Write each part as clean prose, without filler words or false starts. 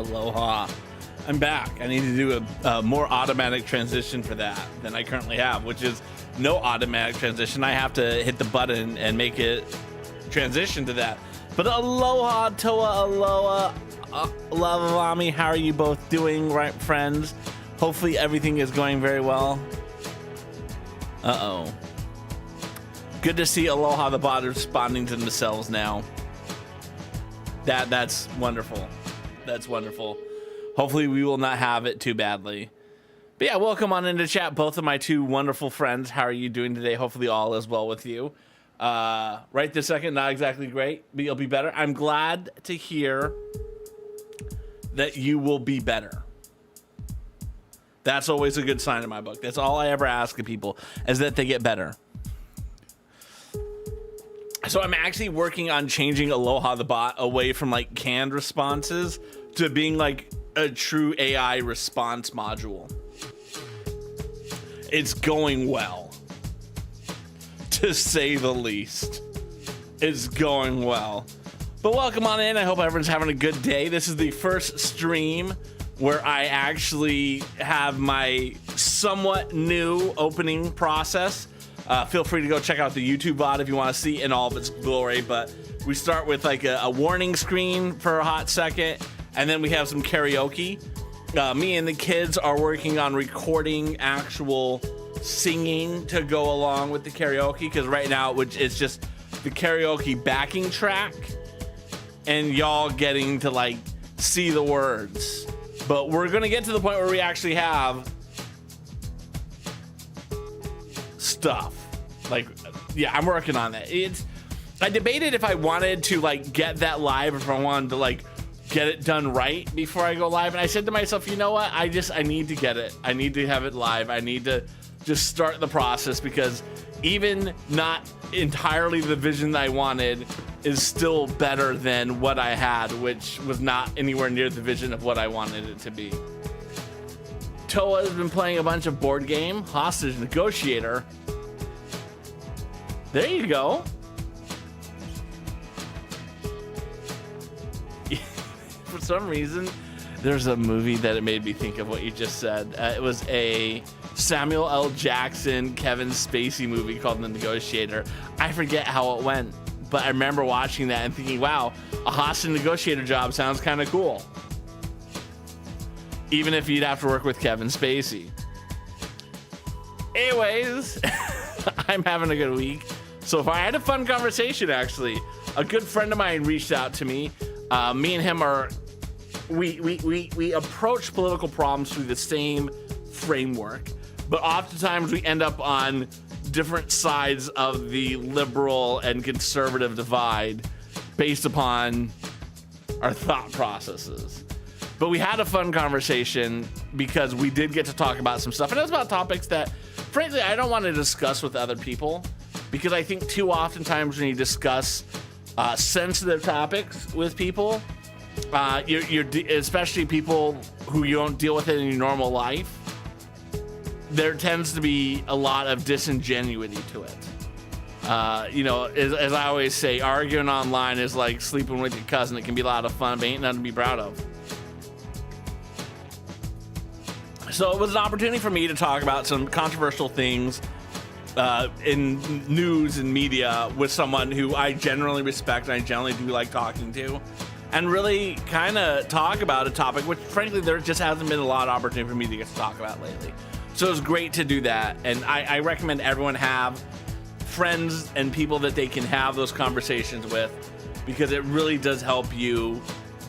Aloha. I'm back. I need to do a more automatic transition for that than I currently have, which is no automatic transition. I have to hit the button and make it transition to that. But aloha, toa, aloha, lavami. How are you both doing, right, friends? Hopefully everything is going very well. Uh-oh. Good to see Aloha the bot responding to themselves now. That's wonderful. That's wonderful. Hopefully we will not have it too badly. But yeah, welcome on into chat, both of my two wonderful friends. How are you doing today? Hopefully all is well with you. Right this second, not exactly great, but you'll be better. I'm glad to hear that you will be better. That's always a good sign in my book. That's all I ever ask of people, is that they get better. So I'm actually working on changing Aloha the bot away from like canned responses to being like a true AI response module. It's going well, to say the least. It's going well. But welcome on in. I hope everyone's having a good day. This is the first stream where I actually have my somewhat new opening process. Feel free to go check out the YouTube VOD if you want to see in all of its glory. But we start with like a warning screen for a hot second, and then we have some karaoke. Me and the kids are working on recording actual singing to go along with the karaoke, because right now it's just the karaoke backing track and y'all getting to like see the words. But we're gonna get to the point where we actually have stuff. Like, yeah, I'm working on that. I debated if I wanted to like get that live, if I wanted to like get it done right before I go live, and I said to myself, you know what, I need to get it. I need to have it live. I need to just start the process, because even not entirely the vision that I wanted is still better than what I had, which was not anywhere near the vision of what I wanted it to be. Toa has been playing a bunch of board game, Hostage Negotiator. There you go. For some reason, there's a movie that it made me think of what you just said. It was a Samuel L. Jackson, Kevin Spacey movie called The Negotiator. I forget how it went, but I remember watching that and thinking, wow, a hostage negotiator job sounds kind of cool. Even if you'd have to work with Kevin Spacey. Anyways, I'm having a good week. So far, I had a fun conversation, actually. A good friend of mine reached out to me. Me and him we approach political problems through the same framework, but oftentimes we end up on different sides of the liberal and conservative divide based upon our thought processes. But we had a fun conversation because we did get to talk about some stuff, and it was about topics that, frankly, I don't want to discuss with other people, because I think too oftentimes when you discuss sensitive topics with people, especially people who you don't deal with it in your normal life, there tends to be a lot of disingenuity to it. You know, as I always say, arguing online is like sleeping with your cousin. It can be a lot of fun, but ain't nothing to be proud of. So it was an opportunity for me to talk about some controversial things in news and media with someone who I generally respect and I generally do like talking to, and really kind of talk about a topic which, frankly, there just hasn't been a lot of opportunity for me to get to talk about lately. So it was great to do that, and I recommend everyone have friends and people that they can have those conversations with, because it really does help you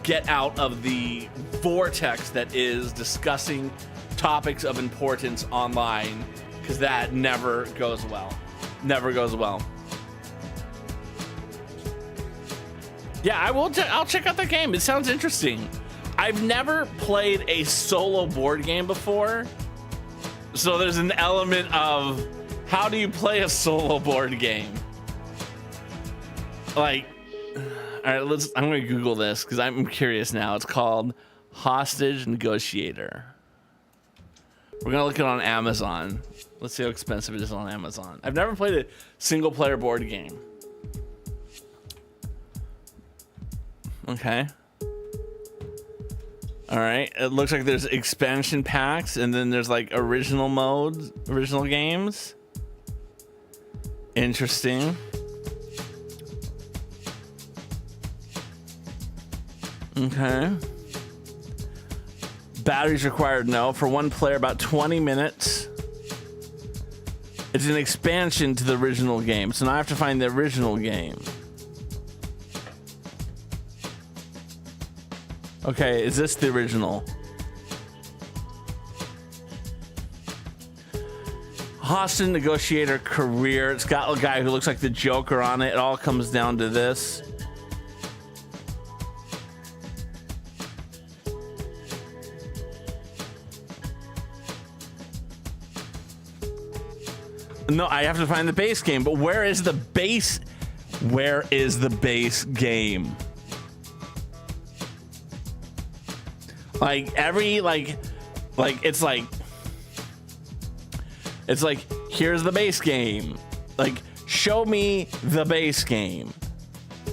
get out of the vortex that is discussing topics of importance online, because that never goes well. Never goes well. Yeah, I'll check out the game. It sounds interesting. I've never played a solo board game before, so there's an element of how do you play a solo board game? Like, all right, I'm gonna Google this because I'm curious now. It's called Hostage Negotiator. We're gonna look it on Amazon. Let's see how expensive it is on Amazon. I've never played a single player board game. Okay. All right, it looks like there's expansion packs, and then there's like original modes, original games. Interesting. Okay. Batteries required, no. For one player, about 20 minutes. It's an expansion to the original game, so now I have to find the original game. Okay, is this the original? Hostage negotiator career. It's got a guy who looks like the Joker on it. It all comes down to this. No, I have to find the base game, but where is the base? Where is the base game? Like every it's like here's the base game. Like show me the base game.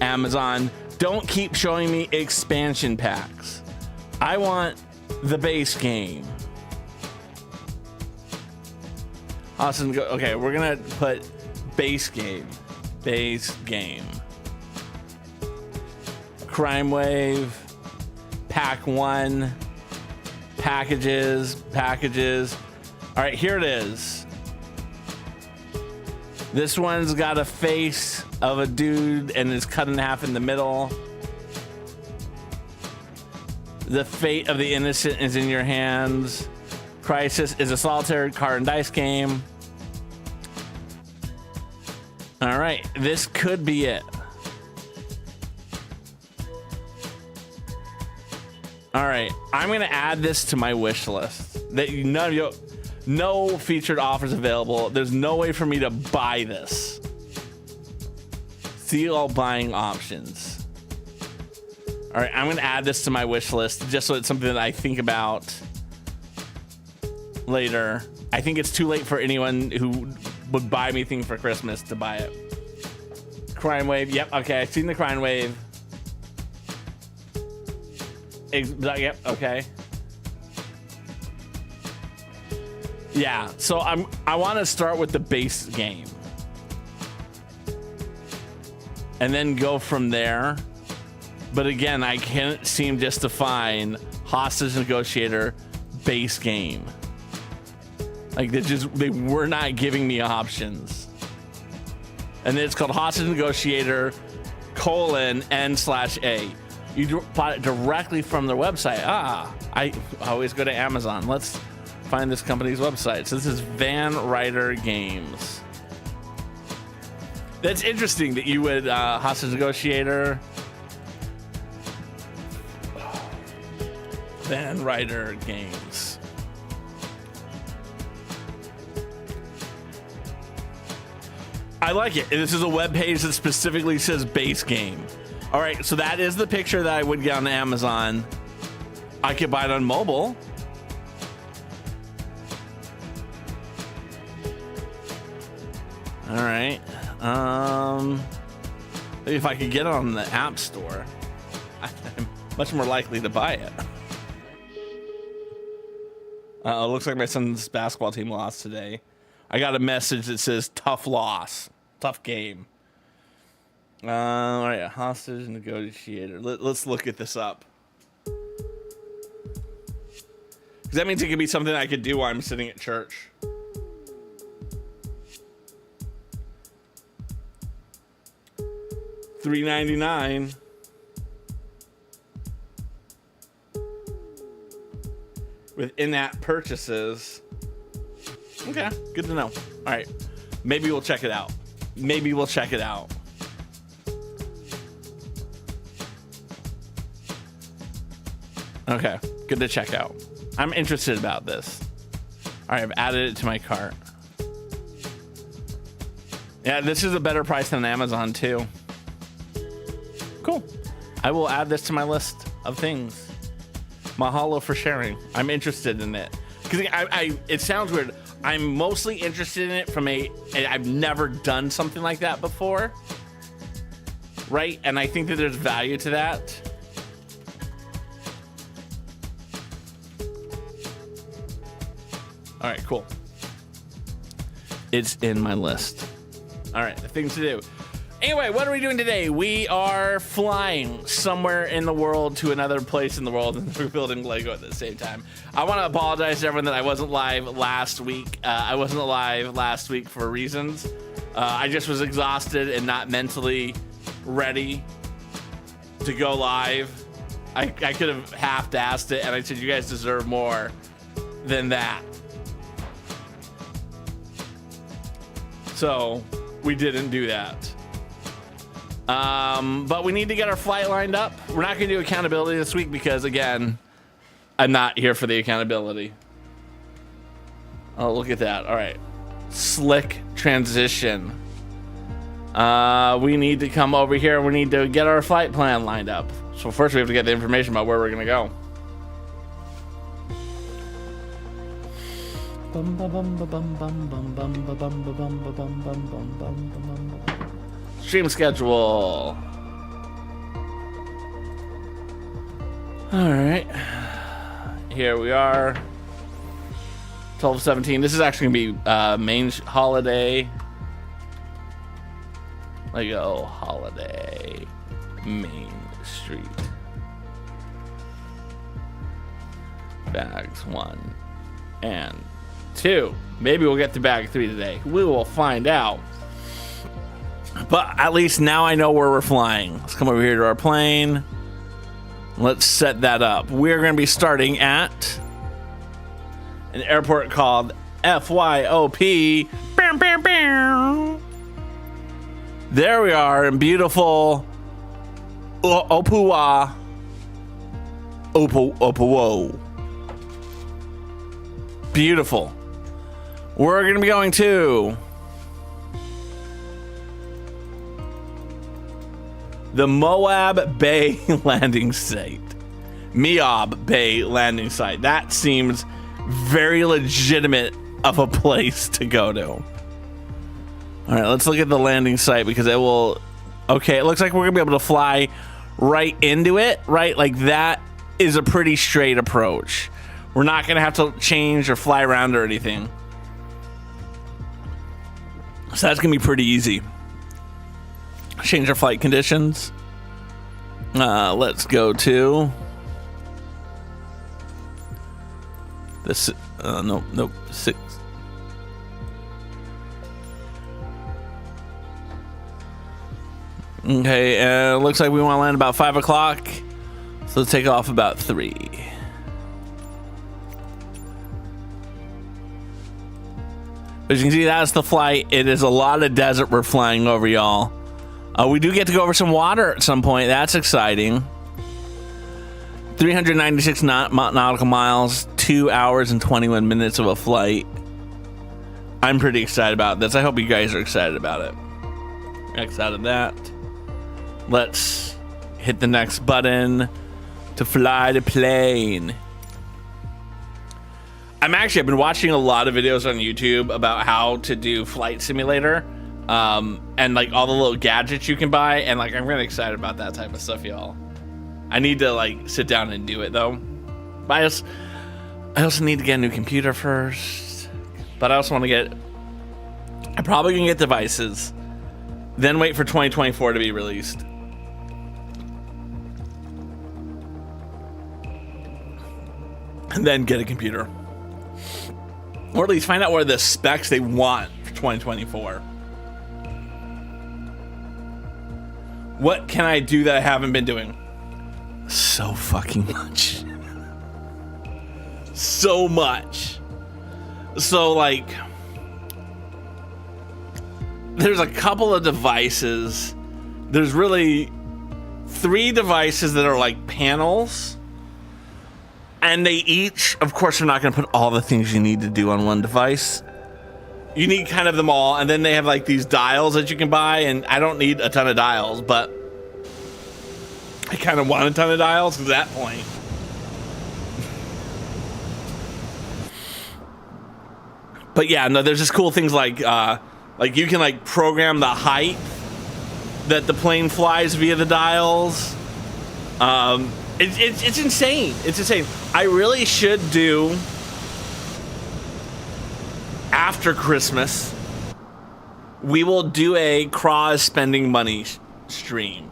Amazon, don't keep showing me expansion packs. I want the base game. Awesome. Okay, we're gonna put base game. Base game. Crime Wave. Pack 1. Packages. All right, here it is. This one's got a face of a dude and is cut in half in the middle. The fate of the innocent is in your hands. Crisis is a solitaire card and dice game. All right, this could be it. All right, I'm gonna add this to my wish list. That no featured offers available. There's no way for me to buy this. See all buying options. All right, I'm gonna add this to my wish list just so it's something that I think about later. I think it's too late for anyone who would buy me thing for Christmas to buy it. Crime Wave. Yep. Okay, I've seen the Crime Wave. Yep. Okay. Yeah. So I want to start with the base game, and then go from there. But again, I can't seem just to find Hostage Negotiator base game. Like they were not giving me options. And then it's called Hostage Negotiator : N/A. You bought it directly from their website. I always go to Amazon. Let's find this company's website. So this is Van Ryder Games. That's interesting that you would Hostage Negotiator. Van Ryder Games. I like it. This is a web page that specifically says base game. All right, so that is the picture that I would get on Amazon. I could buy it on mobile. All right. Maybe if I could get it on the App Store, I'm much more likely to buy it. It looks like my son's basketball team lost today. I got a message that says tough loss, tough game. All right, Hostage Negotiator. Let's look at this up. Because that means it could be something I could do while I'm sitting at church. $3.99. With in-app purchases. Okay, good to know. All right, maybe we'll check it out. Maybe we'll check it out. Okay, good to check out. I'm interested about this. All right, I've added it to my cart. Yeah, this is a better price than Amazon too. Cool. I will add this to my list of things. Mahalo for sharing. I'm interested in it. Because it sounds weird. I'm mostly interested in it from I've never done something like that before. Right? And I think that there's value to that. All right, cool. It's in my list. All right, the things to do. Anyway, what are we doing today? We are flying somewhere in the world to another place in the world, and we're building Lego at the same time. I want to apologize to everyone that I wasn't live last week. I wasn't live last week for reasons. I just was exhausted and not mentally ready to go live. I could have half-assed it, and I said, you guys deserve more than that. So we didn't do that. But we need to get our flight lined up. We're not going to do accountability this week because, again, I'm not here for the accountability. Oh, look at that. All right. Slick transition. We need to come over here. We need to get our flight plan lined up. So first we have to get the information about where we're going to go. Stream schedule. All right, here we are. 12:17. This is actually gonna be main holiday. Lego holiday Main Street. Bags 1 and 2. Maybe we'll get to bag 3 today. We will find out. But at least now I know where we're flying. Let's come over here to our plane. Let's set that up. We're going to be starting at an airport called FYOP. There we are in beautiful Opuwa Airport. Beautiful. We're going to be going to the Meob Bay landing site. Meob Bay landing site. That seems very legitimate of a place to go to. All right, let's look at the landing site because it will... Okay, it looks like we're going to be able to fly right into it, right? Like that is a pretty straight approach. We're not going to have to change or fly around or anything. So that's going to be pretty easy. Change our flight conditions. Let's go to this. Nope. 6. Okay, looks like we want to land about 5 o'clock. So let's take off about 3. As you can see, that's the flight. It is a lot of desert we're flying over, y'all. We do get to go over some water at some point. That's exciting. 396 nautical miles, 2 hours and 21 minutes of a flight. I'm pretty excited about this. I hope you guys are excited about it. X out of that. Let's hit the next button to fly the plane. I've been watching a lot of videos on YouTube about how to do Flight Simulator, and like all the little gadgets you can buy, and like I'm really excited about that type of stuff, y'all. I need to like sit down and do it though. But I also need to get a new computer first. But I also want to get... I'm probably gonna get devices, then wait for 2024 to be released. And then get a computer. Or at least find out what are the specs they want for 2024. What can I do that I haven't been doing? So fucking much. So much. So like, there's a couple of devices. There's really 3 devices that are like panels. And they each, of course, are not going to put all the things you need to do on one device. You need kind of them all. And then they have like these dials that you can buy. And I don't need a ton of dials, but I kind of want a ton of dials at that point. But yeah, no, there's just cool things like you can like program the height that the plane flies via the dials. It's insane. It's insane. I really should do after Christmas, we will do a Cross spending money stream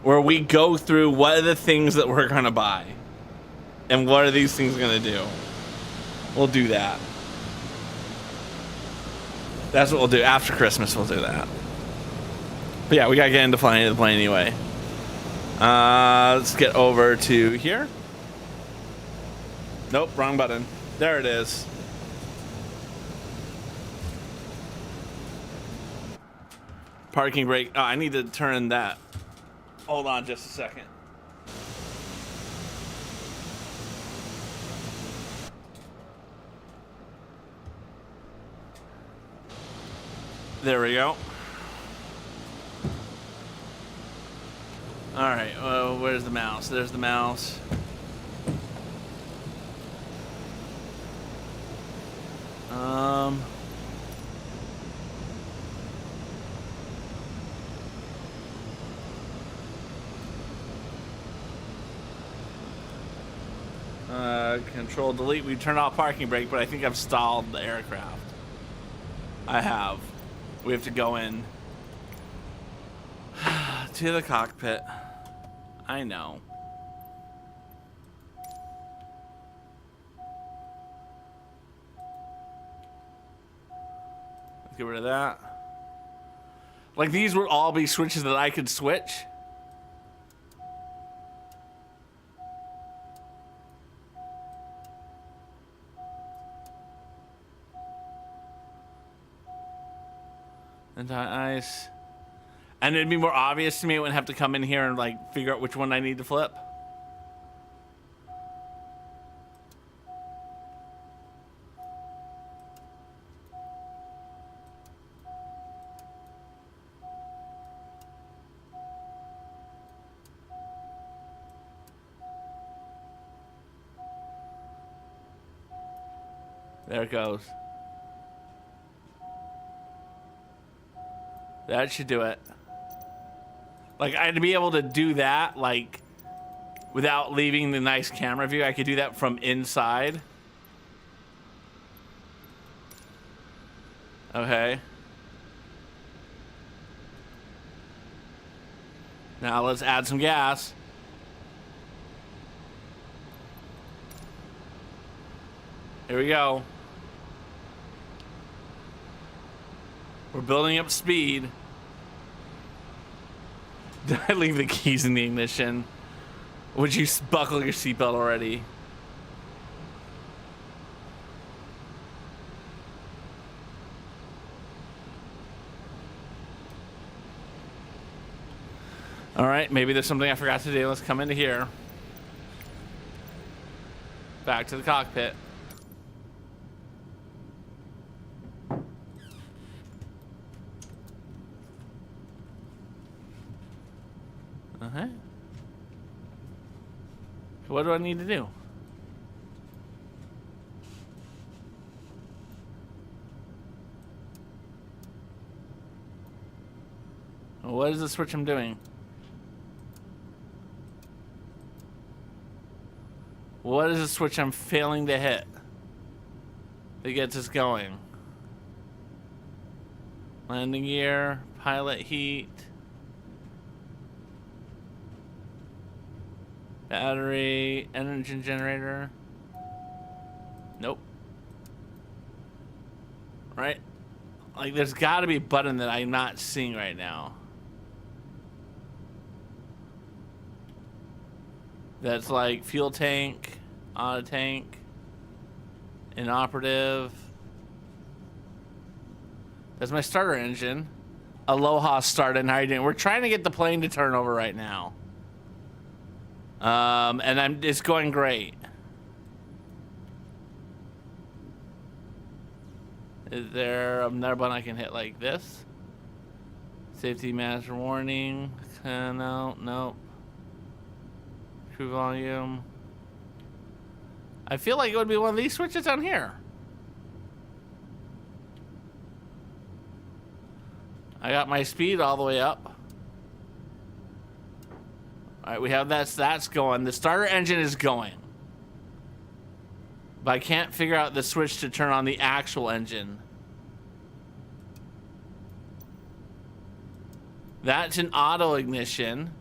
where we go through what are the things that we're gonna buy and what are these things gonna do. We'll do that. That's what we'll do after Christmas. We'll do that. But yeah, we gotta get into flying the plane anyway. Let's get over to here. Nope, wrong button. There it is. Parking brake. Oh, I need to turn that. Hold on just a second. There we go. All right, well, where's the mouse? There's the mouse. Control delete. We turned off parking brake, but I think I've stalled the aircraft. I have. We have to go in to the cockpit. I know. Let's get rid of that. Like, these would all be switches that I could switch. Anti-ice. And it'd be more obvious to me. I wouldn't have to come in here and like figure out which one I need to flip. There it goes. That should do it. Like, I'd be able to do that, like, without leaving the nice camera view. I could do that from inside. Okay. Now let's add some gas. Here we go. We're building up speed. Did I leave the keys in the ignition? Would you buckle your seatbelt already? All right, maybe there's something I forgot to do. Let's come into here. Back to the cockpit. Uh-huh. What do I need to do? What is the switch I'm doing? What is the switch I'm failing to hit that gets us going? Landing gear, pilot heat, battery, engine generator. Nope. Right? Like, there's got to be a button that I'm not seeing right now. That's like fuel tank, auto tank, inoperative. That's my starter engine. Aloha started. How are you doing? We're trying to get the plane to turn over right now. And it's going great. Is there another button I can hit like this? Safety master warning. No, nope. True volume. I feel like it would be one of these switches down here. I got my speed all the way up. All right, we have that's going. The starter engine is going. But I can't figure out the switch to turn on the actual engine. That's an auto ignition.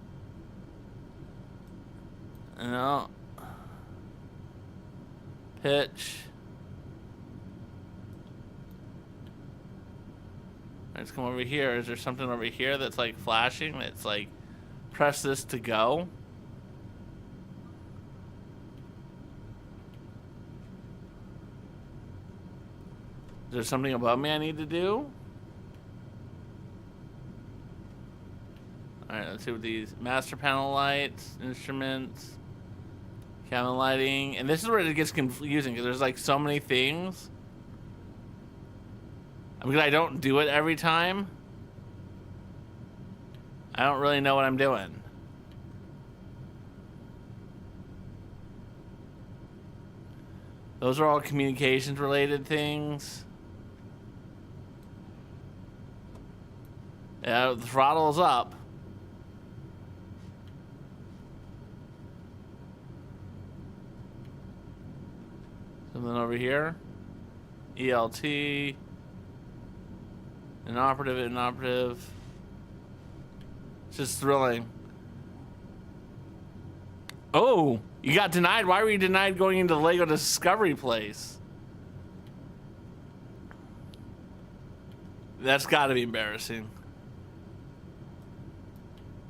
No. Pitch. Let's come over here. Is there something over here that's like flashing? That's like, press this to go. Is there something above me I need to do? Alright, let's see what these master panel lights, instruments, cabin lighting, and this is where it gets confusing because there's like so many things. Because I don't do it every time. I don't really know what I'm doing. Those are all communications related things. Yeah, the throttle's up. Something over here. ELT. Inoperative. It's just thrilling. Oh, you got denied. Why were you denied going into the Lego Discovery place? That's got to be embarrassing.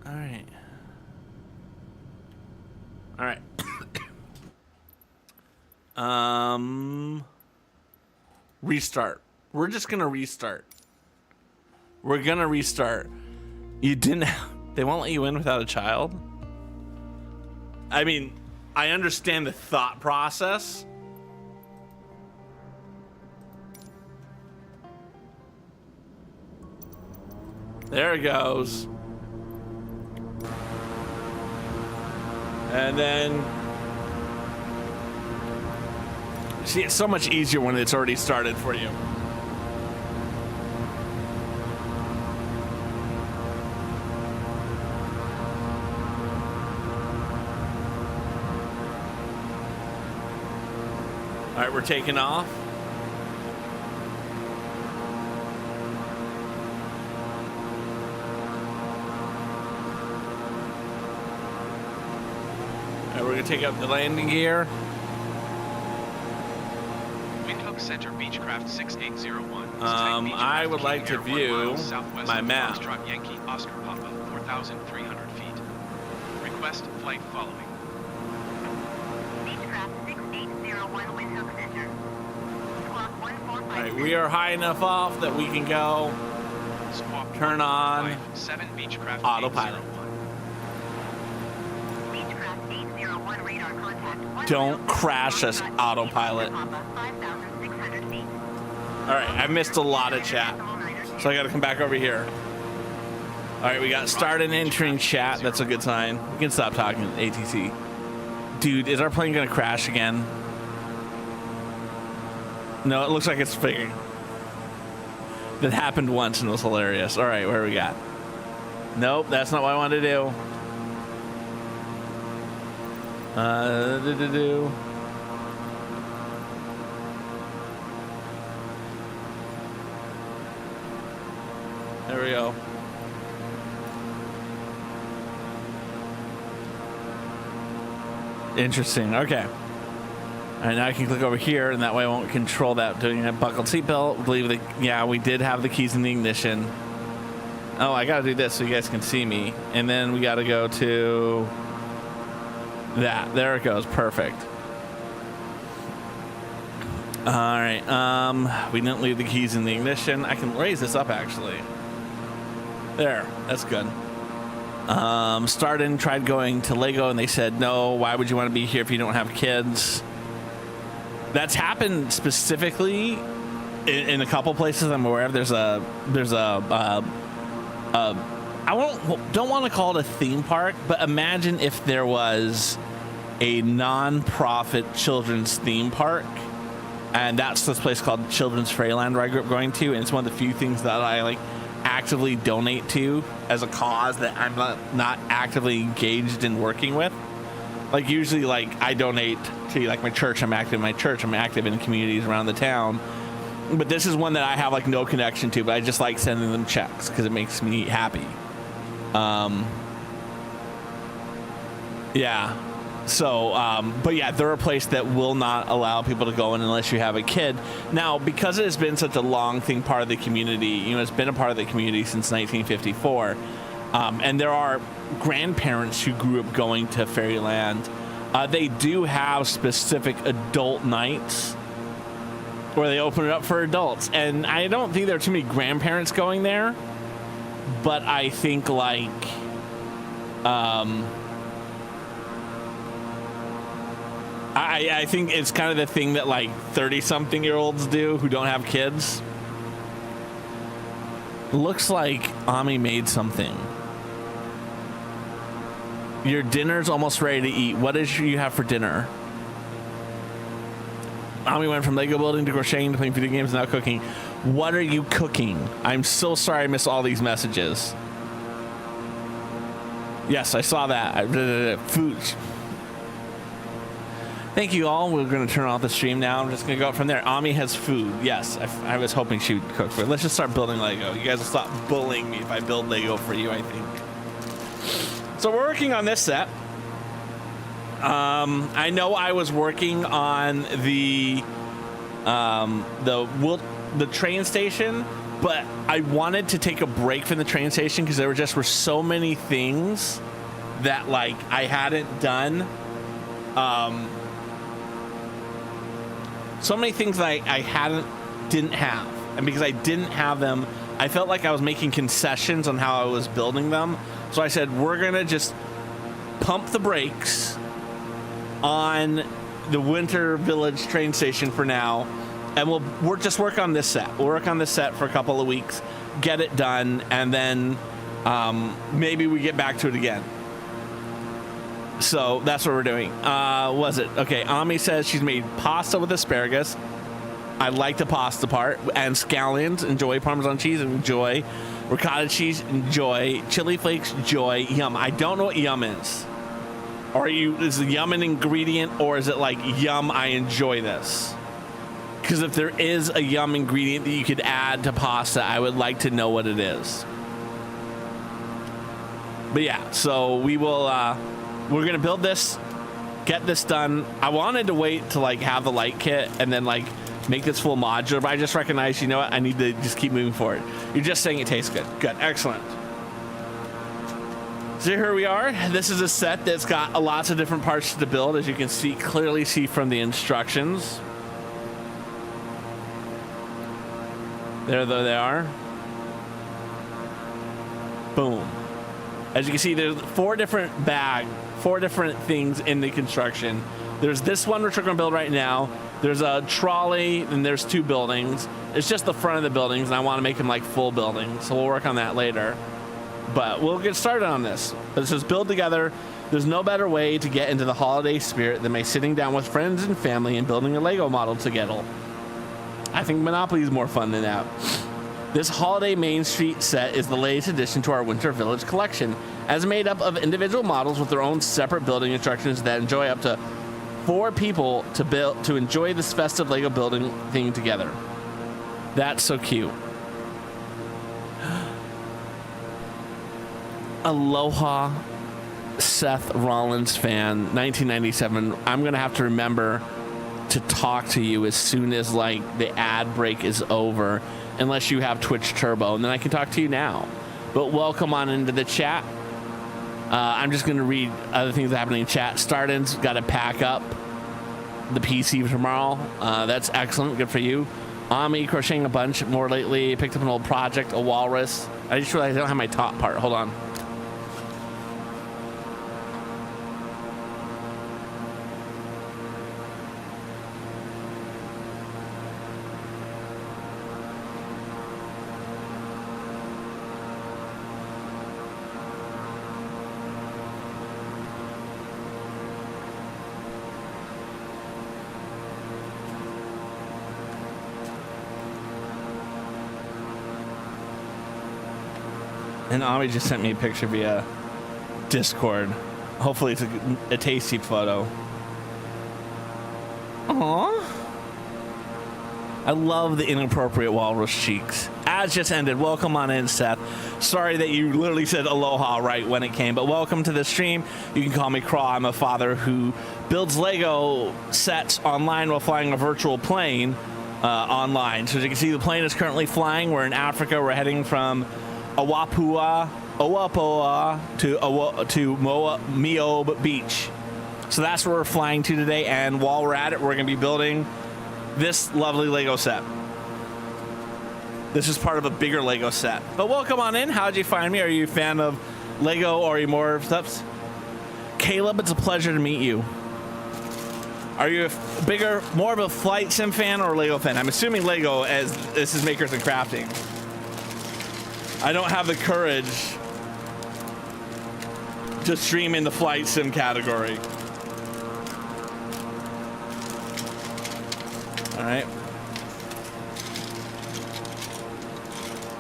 All right. All right. Restart. We're just gonna restart. We're gonna restart. You didn't. They won't let you in without a child. I mean, I understand the thought process. There it goes. And then, see, it's so much easier when it's already started for you. All right, we're taking off. All right, we're gonna take up the landing gear. Windhoek Center Beechcraft 6801. I would like to view my map. Yankee Oscar Papa, 4,300 feet. Request flight following. Beechcraft 6801 Windhoek Center. Squawk 145. All right, we are high enough off that we can go. Squawk Turn on 7 Beechcraft autopilot. 801. Beechcraft 801 radar contact. Don't crash us, autopilot. Papa, 5,600 feet. All right, I missed a lot of chat, so I got to come back over here. All right, we got start and entering chat. That's a good sign. We can stop talking ATC. Dude, is our plane gonna crash again? No, it looks like it's figuring. That happened once and it was hilarious. All right, where we got? Nope, that's not what I wanted to do. There we go. Interesting. Okay. All right, now I can click over here, and that way I won't control that. Doing a buckled seatbelt. Believe that. Yeah, we did have the keys in the ignition. Oh, I gotta do this so you guys can see me, and then we gotta go to that. There it goes. Perfect. All right. We didn't leave the keys in the ignition. I can raise this up actually. There. That's good. Started and tried going to Lego, and they said no. Why would you want to be here if you don't have kids? That's happened specifically in a couple places I'm aware of. There's a don't want to call it a theme park, but imagine if there was a non-profit children's theme park, and that's this place called Children's Fairyland where I grew up going to, and it's one of the few things that I like actively donate to as a cause that I'm not actively engaged in working with. Like usually, like I donate to like my church. I'm active in my church. I'm active in communities around the town. But this is one that I have like no connection to. But I just like sending them checks because it makes me happy. Yeah. So, but yeah, they're a place that will not allow people to go in unless you have a kid. Now, because it has been such a long thing, part of the community, you know, it's been a part of the community since 1954. And there are grandparents who grew up going to Fairyland. They do have specific adult nights where they open it up for adults. And I don't think there are too many grandparents going there, but I think like, I think it's kind of the thing that like 30-something-year-olds do who don't have kids. Looks like Ami made something. Your dinner's almost ready to eat. What did you have for dinner? Ami went from Lego building to crocheting to playing video games and now cooking. What are you cooking? I'm so sorry I missed all these messages. Yes, I saw that. Food. Thank you all. We're going to turn off the stream now. I'm just going to go up from there. Ami has food. Yes, I was hoping she would cook food. Let's just start building Lego. You guys will stop bullying me if I build Lego for you, I think. So we're working on this set. I know I was working on the train station, but I wanted to take a break from the train station because there were so many things that like I hadn't done. So many things that I didn't have, and because I didn't have them, I felt like I was making concessions on how I was building them. So I said, we're gonna just pump the brakes on the Winter Village train station for now, and we'll just work on this set. We'll work on this set for a couple of weeks, get it done, and then maybe we get back to it again. So that's what we're doing. Was it? Okay, Ami says she's made pasta with asparagus. I like the pasta part. And scallions, enjoy. Parmesan cheese, enjoy. Ricotta cheese, enjoy. Chili flakes, joy. Yum. I don't know what yum is. Is yum an ingredient, or is it like yum, I enjoy this? Because if there is a yum ingredient that you could add to pasta, I would like to know what it is. But yeah, so we will... we're gonna build this, get this done. I wanted to wait to like have the light kit and then like make this full modular, but I just recognized, you know what, I need to just keep moving forward. You're just saying it tastes good. Good, excellent. So here we are. This is a set that's got lots of different parts to build, as you can clearly see from the instructions. There they are. Boom. As you can see, there's four different things in the construction. There's this one which we're going to build right now. There's a trolley, and there's two buildings. It's just the front of the buildings, and I want to make them like full buildings, so we'll work on that later. But we'll get started on this. This is build together. There's no better way to get into the holiday spirit than by sitting down with friends and family and building a Lego model together. I think Monopoly is more fun than that. This holiday Main Street set is the latest addition to our Winter Village collection, as made up of individual models with their own separate building instructions that enjoy up to 4 people to enjoy this festive Lego building thing together. That's so cute. Aloha, Seth Rollins fan, 1997. I'm gonna have to remember to talk to you as soon as like the ad break is over, unless you have Twitch Turbo, and then I can talk to you now. But welcome on into the chat. I'm just gonna read other things happening in chat. Stardin's got to pack up the PC for tomorrow. That's excellent, good for you. Ami crocheting a bunch more lately. Picked up an old project, a walrus. I just realized I don't have my top part. Hold on. And Ami just sent me a picture via Discord. Hopefully it's a tasty photo. Aww. I love the inappropriate walrus cheeks. As just ended, welcome on in, Seth. Sorry that you literally said aloha right when it came, but welcome to the stream. You can call me Craw. I'm a father who builds Lego sets online while flying a virtual plane online. So as you can see, the plane is currently flying. We're in Africa. We're heading from Opuwa to Meob Beach. So that's where we're flying to today, and while we're at it, we're going to be building this lovely Lego set. This is part of a bigger Lego set. But welcome on in. How'd you find me? Are you a fan of Lego or are you more of stuff? Caleb, it's a pleasure to meet you. Are you more of a flight sim fan or a Lego fan? I'm assuming Lego, as this is makers and crafting. I don't have the courage to stream in the flight sim category. All right.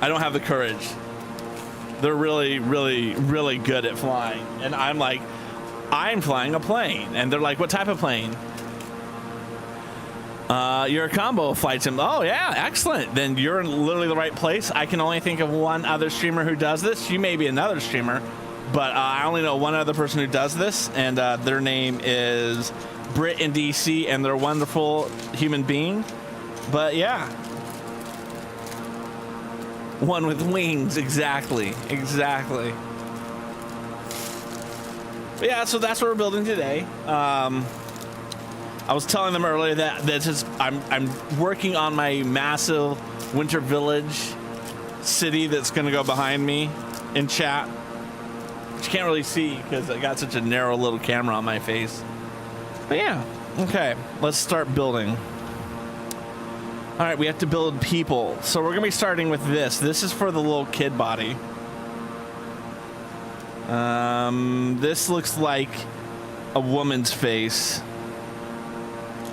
I don't have the courage. They're really, really, really good at flying. And I'm like, I'm flying a plane. And they're like, what type of plane? You're a combo of flight sim. Oh, yeah, excellent. Then you're in literally the right place. I can only think of one other streamer who does this. You may be another streamer, but I only know one other person who does this. And their name is Brit in DC, and they're a wonderful human being. But yeah, one with wings. Exactly. But yeah, so that's what we're building today. I was telling them earlier that I'm working on my massive winter village city that's going to go behind me in chat, which you can't really see because I got such a narrow little camera on my face. But yeah, okay, let's start building. All right, we have to build people. So we're gonna be starting with this. This is for the little kid body. This looks like a woman's face.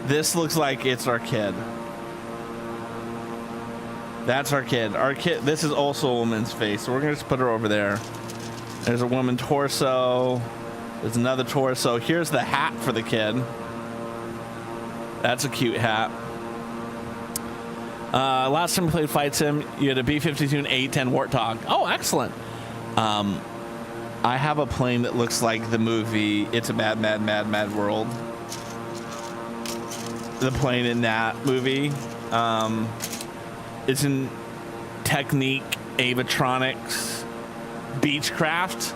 This looks like it's our kid. That's our kid. Our kid, this is also a woman's face. So we're gonna just put her over there. There's a woman torso. There's another torso. Here's the hat for the kid. That's a cute hat. Last time we played Flight Sim, you had a B-52 and A-10 Warthog. Oh, excellent. I have a plane that looks like the movie It's a Mad, Mad, Mad, Mad World. The plane in that movie. It's in Technique, Avitronics, Beechcraft.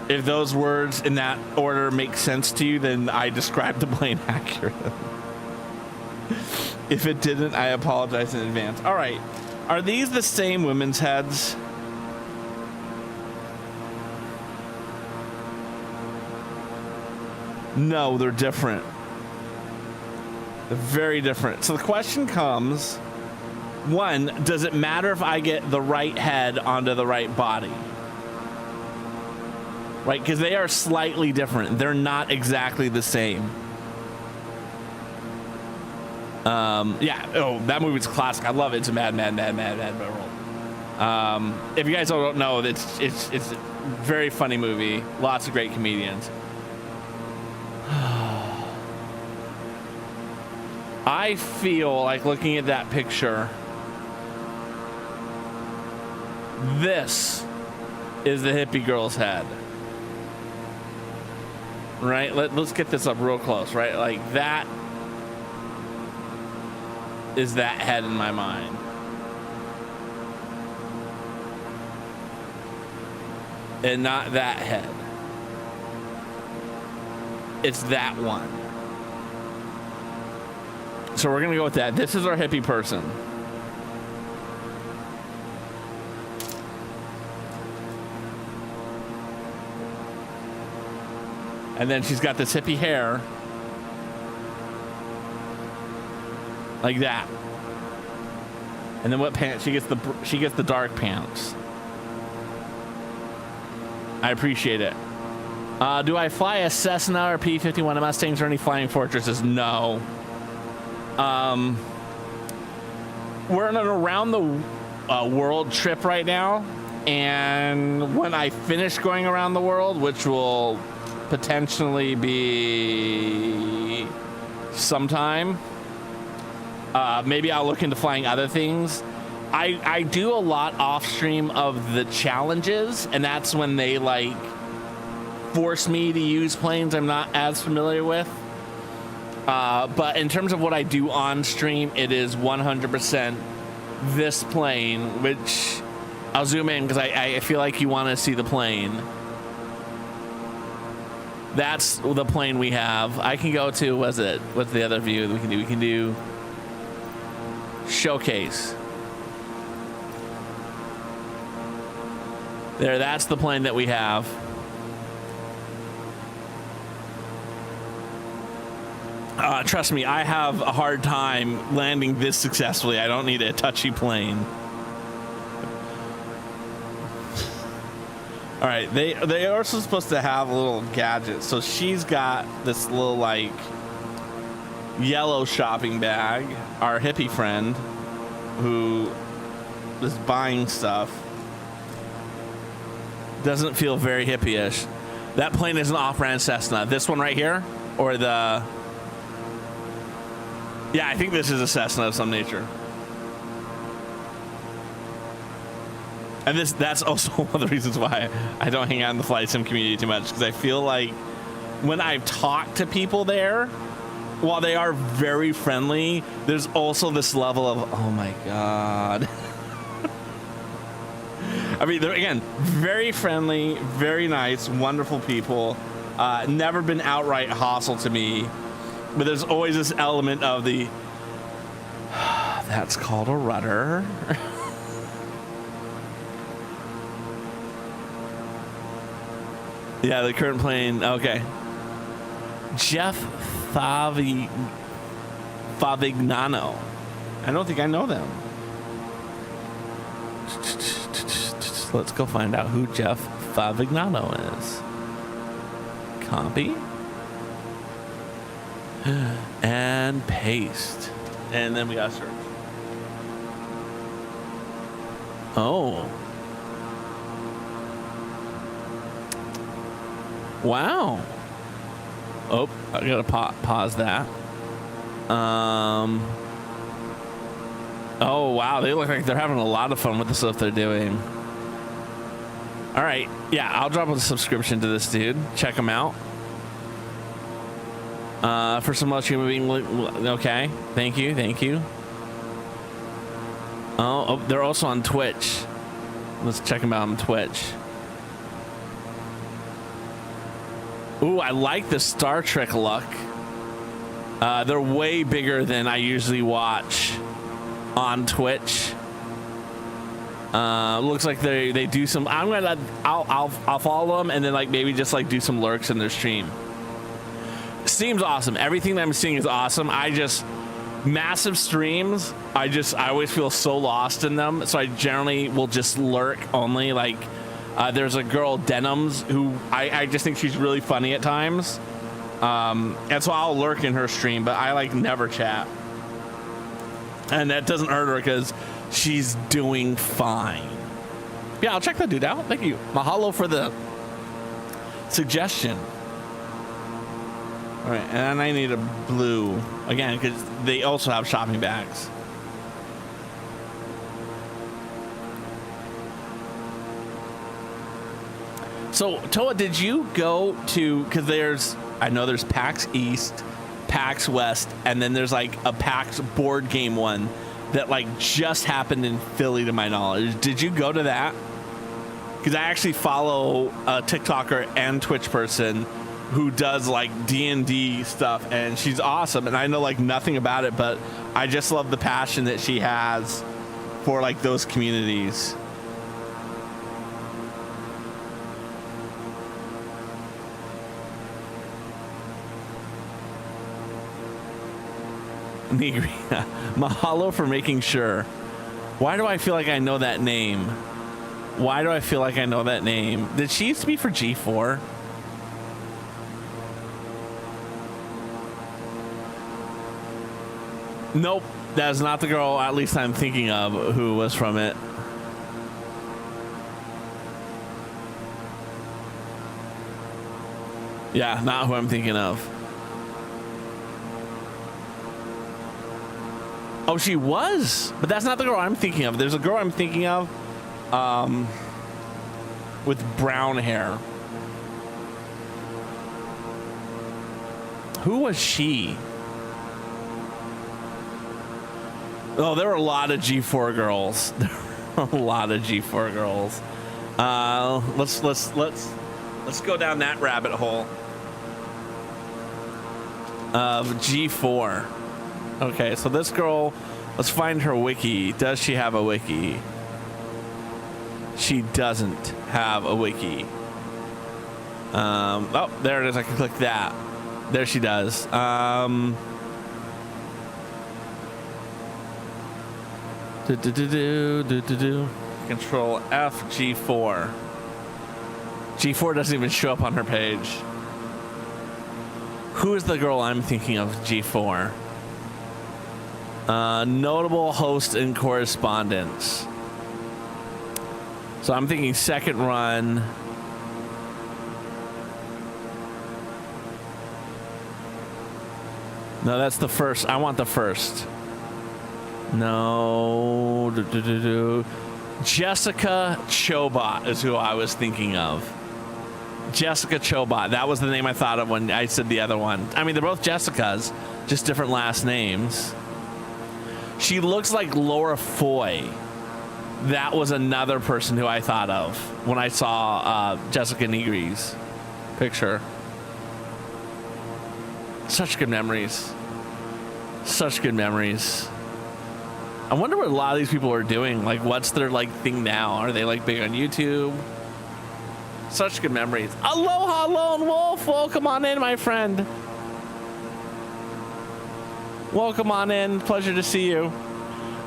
If those words in that order make sense to you, then I described the plane accurately. If it didn't, I apologize in advance. All right. Are these the same women's heads? No, they're different. They're very different. So the question comes, one, does it matter if I get the right head onto the right body? Right, because they are slightly different. They're not exactly the same. Yeah. Oh, that movie's a classic. I love it. It's a Mad, Mad, Mad, Mad, Mad World. If you guys don't know, it's a very funny movie. Lots of great comedians. I feel like looking at that picture, this is the hippie girl's head. Right? Let's get this up real close, right? Like that is that head in my mind. And not that head. It's that one. So we're gonna go with that. This is our hippie person. And then she's got this hippie hair. Like that. And then what pants? She gets the dark pants. I appreciate it. Do I fly a Cessna or P-51 Mustangs or any flying fortresses? No. We're on an around the world trip right now, And when I finish going around the world, which will potentially be sometime, maybe I'll look into flying other things. I do a lot off stream of the challenges, and that's when they like force me to use planes I'm not as familiar with. But in terms of what I do on stream, it is 100% this plane, which I'll zoom in because I feel like you want to see the plane. That's the plane we have. I can go to, what's the other view that we can do? We can do showcase. There, that's the plane that we have. Trust me, I have a hard time landing this successfully. I don't need a touchy plane. All right, they are also supposed to have a little gadget. So she's got this little like yellow shopping bag. Our hippie friend who is buying stuff doesn't feel very hippie-ish. That plane is an off-brand Cessna. This one right here, or the... Yeah, I think this is a Cessna of some nature. And that's also one of the reasons why I don't hang out in the flight sim community too much, because I feel like when I've talked to people there, while they are very friendly, there's also this level of, oh my God. I mean, they're, again, very friendly, very nice, wonderful people. Never been outright hostile to me. But there's always this element of the, that's called a rudder. Yeah, the current plane, okay. Jeff Favignano. I don't think I know them. Let's go find out who Jeff Favignano is. Copy. And paste. And then we got search. Oh. Wow. Oh, I gotta pause that. Oh, wow. They look like they're having a lot of fun with the stuff they're doing. All right. Yeah, I'll drop a subscription to this dude. Check him out. For some much human being. Okay. Thank you. Thank you. Oh, they're also on Twitch. Let's check them out on Twitch. Ooh, I like the Star Trek look. They're way bigger than I usually watch on Twitch. Looks like they do some. I'll follow them and then like maybe just like do some lurks in their stream. Seems awesome. Everything that I'm seeing is awesome. Massive streams. I always feel so lost in them. So I generally will just lurk only. Like there's a girl Denims who I just think she's really funny at times. And so I'll lurk in her stream, but I like never chat. And that doesn't hurt her because she's doing fine. Yeah, I'll check that dude out. Thank you. Mahalo for the suggestion. All right, and I need a blue again because they also have shopping bags. So Toa, did you go to, because I know there's PAX East, PAX West, and then there's like a PAX board game one that like just happened in Philly to my knowledge. Did you go to that? Because I actually follow a TikToker and Twitch person who does like D&D stuff, and she's awesome, and I know like nothing about it, but I just love the passion that she has for like those communities. Mahalo for making sure. Why do I feel like I know that name? Why do I feel like I know that name? Did she used to be for G4? Nope, that is not the girl, at least I'm thinking of, who was from it. Yeah, not who I'm thinking of. Oh, she was, but that's not the girl I'm thinking of. There's a girl I'm thinking of, with brown hair. Who was she? Oh, there were a lot of G4 girls. There were a lot of G4 girls. Let's go down that rabbit hole of G4. Okay, so this girl, let's find her wiki. Does she have a wiki? She doesn't have a wiki. Oh, there it is. I can click that. There she does. Control F, G4. G4 doesn't even show up on her page. Who is the girl I'm thinking of? G4. Notable host and correspondence. So I'm thinking second run. No, that's the first. I want the first. No. Jessica Chobot is who I was thinking of. Jessica Chobot. That was the name I thought of when I said the other one. I mean, they're both Jessicas, just different last names. She looks like Laura Foy. That was another person who I thought of when I saw Jessica Negri's picture. Such good memories. Such good memories. I wonder what a lot of these people are doing. Like, what's their like thing now? Are they like big on YouTube? Such good memories. Aloha, Lone Wolf. Welcome on in, my friend. Welcome on in. Pleasure to see you.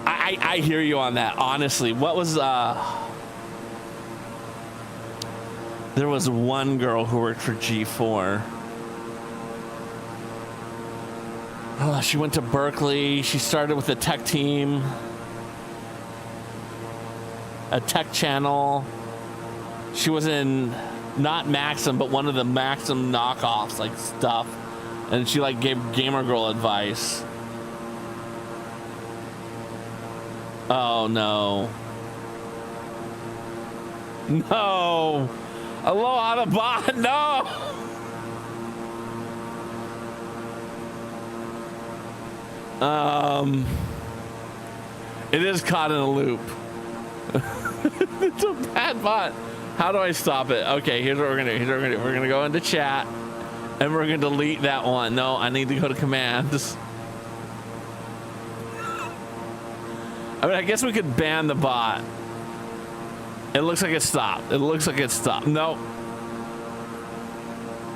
I hear you on that. Honestly, what was there was one girl who worked for G4. Oh, she went to Berkeley. She started with a tech team, a tech channel. She was in not Maxim, but one of the Maxim knockoffs, like stuff. And she like gave Gamer Girl advice. Oh no. No. Aloha the bot. No. It is caught in a loop. It's a bad bot. How do I stop it? Okay, here's what we're gonna do. We're gonna go into chat and we're gonna delete that one. No, I need to go to commands. I mean, I guess we could ban the bot. It looks like it stopped. It looks like it stopped. No.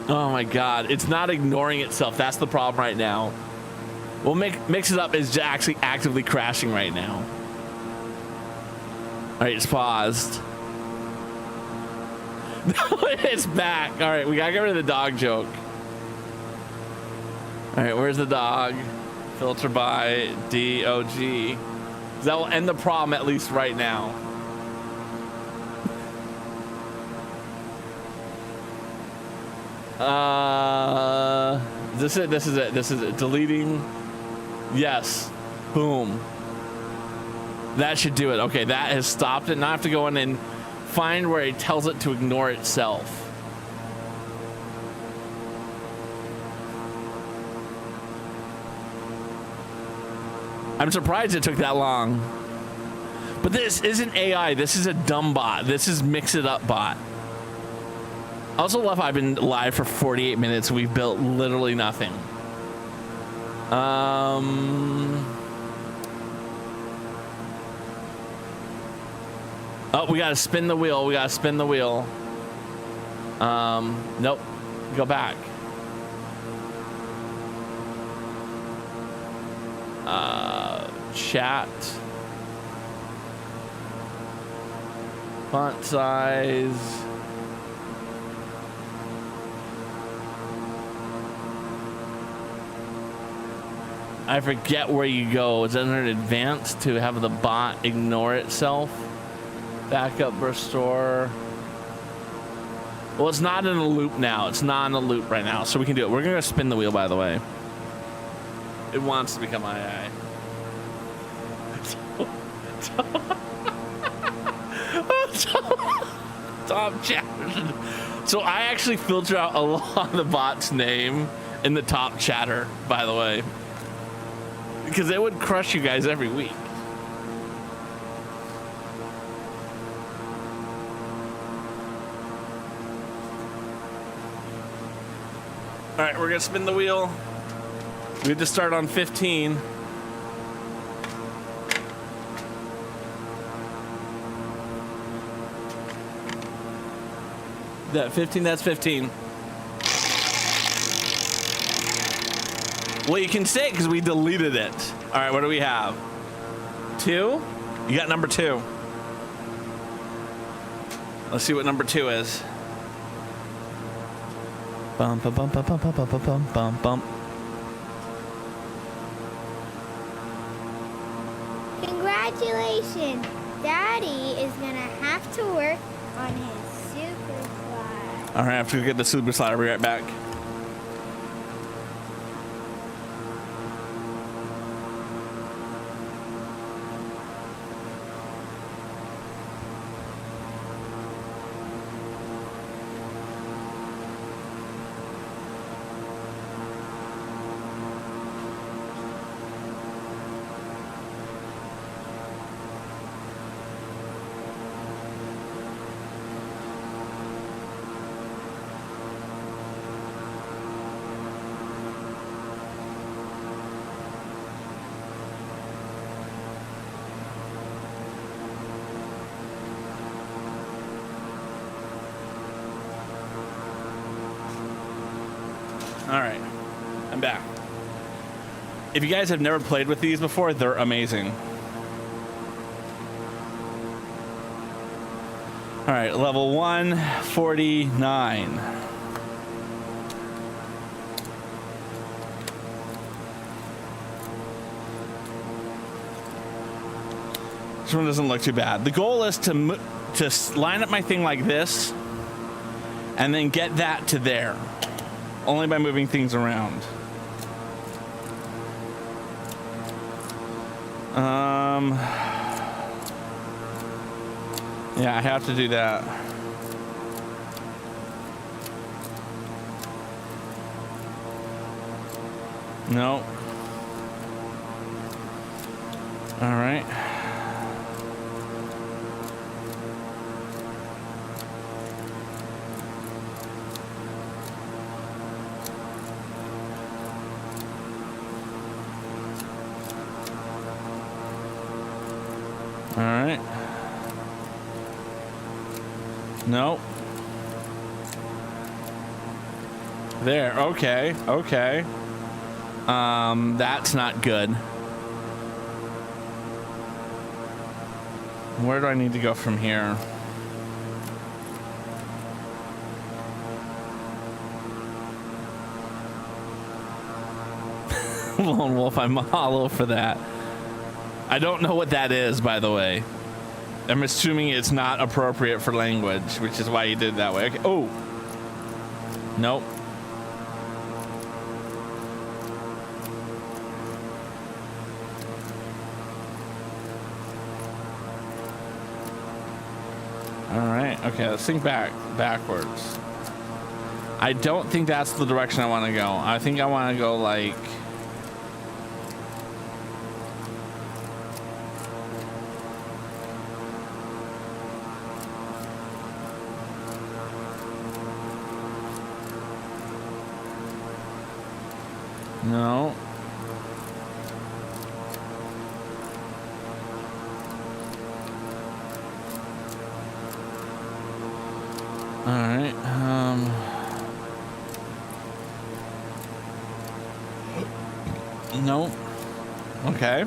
Oh my God, it's not ignoring itself. That's the problem right now. Well, Mix It Up is actually actively crashing right now. All right, it's paused. No, it's back. All right, we gotta get rid of the dog joke. All right, where's the dog? Filter by DOG. That will end the problem at least right now. This is it. Deleting. Yes. Boom. That should do it. Okay, that has stopped it. Now I have to go in and find where it tells it to ignore itself. I'm surprised it took that long. But this isn't AI. This is a dumb bot. This is Mix It Up bot. I also love I've been live for 48 minutes. We've built literally nothing. Oh, we gotta spin the wheel. We gotta spin the wheel. Nope. Go back. Chat. Font size. I forget where you go. Is it under advanced to have the bot ignore itself? Backup, restore. Well, it's not in a loop now. It's not in a loop right now, so we can do it. We're gonna spin the wheel, by the way. It wants to become II. Top chat. So I actually filter out a lot of the bot's name in the top chatter, by the way, because it would crush you guys every week. All right, we're gonna spin the wheel. We have to start on 15. That 15, that's 15. Well, you can say it because we deleted it. All right, what do we have? 2? You got number 2. Let's see what number 2 is. Bum, bum, bum, bum, bum, bum, bum, bum, bum, bum. Congratulations! Daddy is gonna have to work on his super slide. All right, I have to get the super slide. I'll be right back. All right, I'm back. If you guys have never played with these before, they're amazing. All right, level 149. This one doesn't look too bad. The goal is to line up my thing like this and then get that to there. Only by moving things around. Yeah, I have to do that. No. All right. All right. No. There. Okay. Okay. That's not good. Where do I need to go from here? Lone Wolf, I'm hollow for that. I don't know what that is, by the way. I'm assuming it's not appropriate for language, which is why you did it that way. Okay. Oh. Nope. All right. Okay, let's think backwards. I don't think that's the direction I want to go. I think I want to go like... No. All right. No. Okay.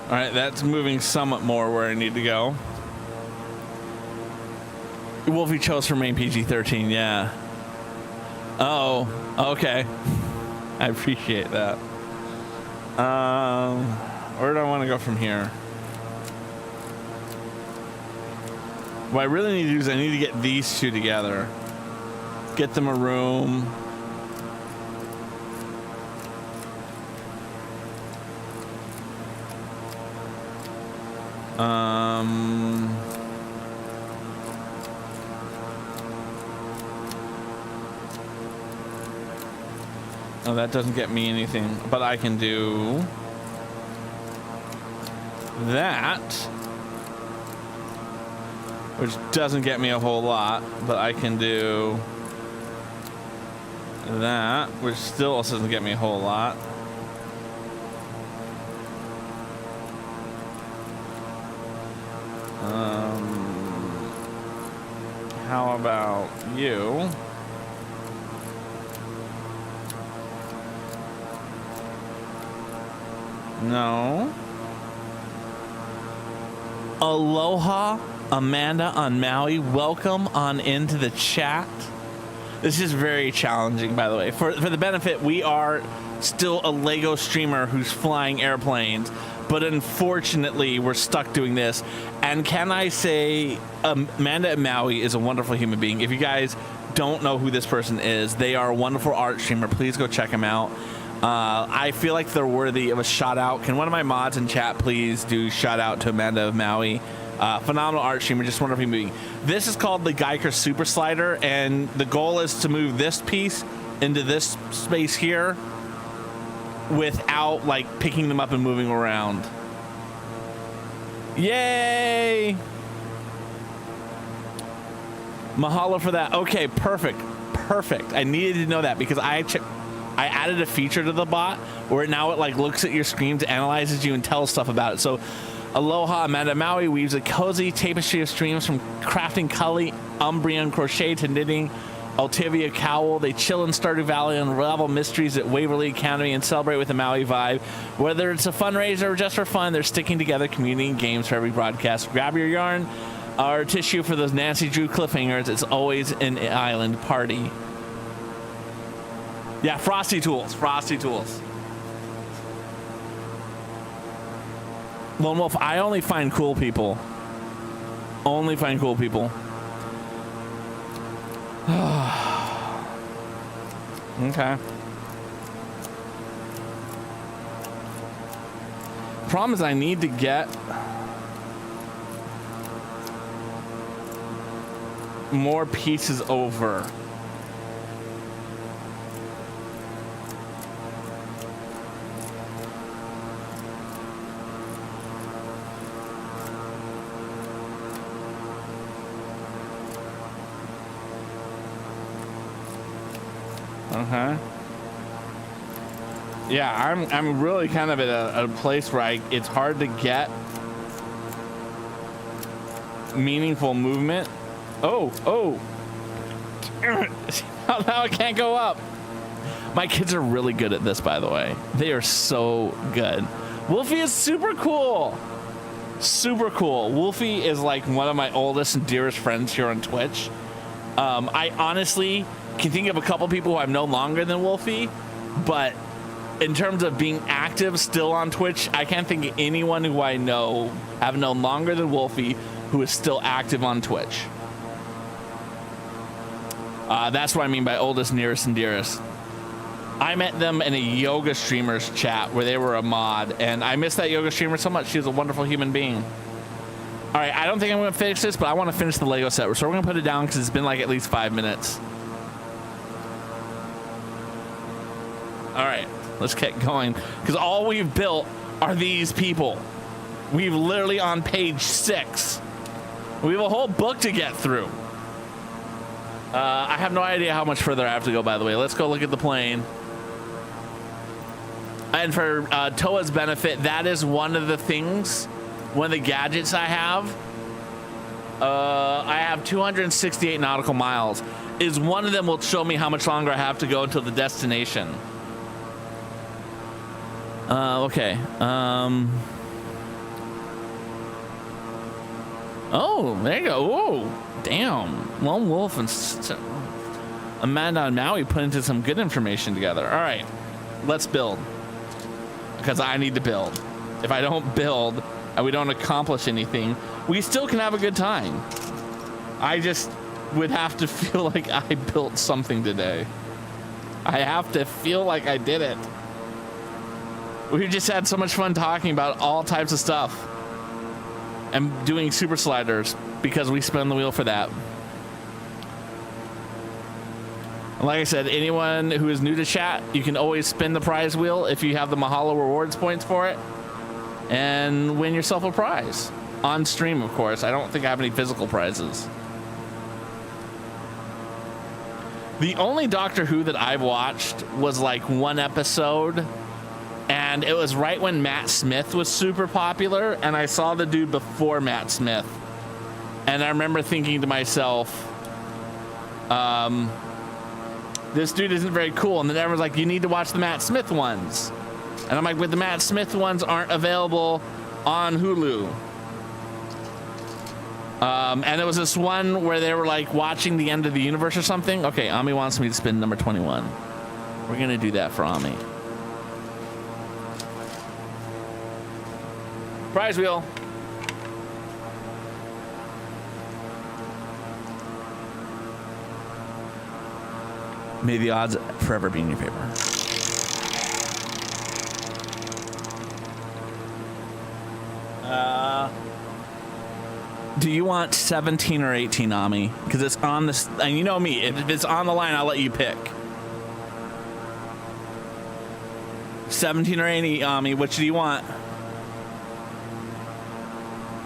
All right, that's moving somewhat more where I need to go. Wolfie chose for main PG-13, yeah. Oh, okay. I appreciate that. Where do I want to go from here? What I really need to do is I need to get these two together. Get them a room. Oh, that doesn't get me anything, but I can do that, which doesn't get me a whole lot, but I can do that, which still also doesn't get me a whole lot. How about you? No. Aloha, Amanda on Maui. Welcome on into the chat. This is very challenging, by the way. For the benefit, we are still a Lego streamer who's flying airplanes, but unfortunately, we're stuck doing this. And can I say, Amanda at Maui is a wonderful human being. If you guys don't know who this person is, they are a wonderful art streamer. Please go check them out. I feel like they're worthy of a shout out. Can one of my mods in chat please do shout out to Amanda of Maui? Phenomenal art streamer, just wonderful movie. This is called the Geiger Super Slider, and the goal is to move this piece into this space here without like picking them up and moving around. Yay! Mahalo for that. Okay, perfect. I needed to know that because I added a feature to the bot where now it like looks at your screens, analyzes you, and tells stuff about it. So, Aloha, Amanda Maui weaves a cozy tapestry of streams from crafting Cully, Umbrian crochet to knitting Altivia cowl. They chill in Stardew Valley and unravel mysteries at Waverly Academy and celebrate with the Maui vibe. Whether it's a fundraiser or just for fun, they're sticking together community and games for every broadcast. Grab your yarn or tissue for those Nancy Drew cliffhangers. It's always an island party. Yeah, Frosty Tools. Lone Wolf, I only find cool people. Okay. Problem is I need to get more pieces over. Yeah, I'm really kind of at a place where it's hard to get meaningful movement. Oh. Now I can't go up. My kids are really good at this, by the way. They are so good. Wolfie is super cool. Wolfie is like one of my oldest and dearest friends here on Twitch. I honestly can think of a couple people who I've known longer than Wolfie, but in terms of being active still on Twitch, I can't think of anyone who I know have known longer than Wolfie who is still active on Twitch. That's what I mean by oldest, nearest, and dearest. I met them in a yoga streamers chat where they were a mod, and I miss that yoga streamer so much. She was a wonderful human being. All right, I don't think I'm going to finish this, but I want to finish the Lego set. So we're going to put it down because it's been like at least 5 minutes. All right, let's get going because all we've built are these people. We've literally on page 6. We have a whole book to get through. I have no idea how much further I have to go, by the way. Let's go look at the plane. And for Toa's benefit, that is one of the things, one of the gadgets I have. I have 268 nautical miles. Is one of them will show me how much longer I have to go until the destination. Okay. Oh, there you go. Whoa, damn. Lone Wolf and Amanda on Maui put into some good information together. All right, let's build. Because I need to build. if I don't build and we don't accomplish anything, we still can have a good time. I just would have to feel like I built something today. I have to feel like I did it. We just had so much fun talking about all types of stuff and doing super sliders because we spin the wheel for that. And like I said, anyone who is new to chat, you can always spin the prize wheel if you have the Mahalo rewards points for it and win yourself a prize on stream, of course. I don't think I have any physical prizes. The only Doctor Who that I've watched was like one episode, and it was right when Matt Smith was super popular, and I saw the dude before Matt Smith, and I remember thinking to myself, this dude isn't very cool. And then everyone's like, you need to watch the Matt Smith ones, and I'm like, but the Matt Smith ones aren't available on Hulu. And it was this one where they were like watching the end of the universe or something. Okay, Ami wants me to spin number 21. We're gonna do that for Ami. Prize wheel. May the odds forever be in your favor. Do you want 17 or 18, Ami? Because it's on this, and you know me, if it's on the line, I'll let you pick. 17 or 80, Ami, which do you want?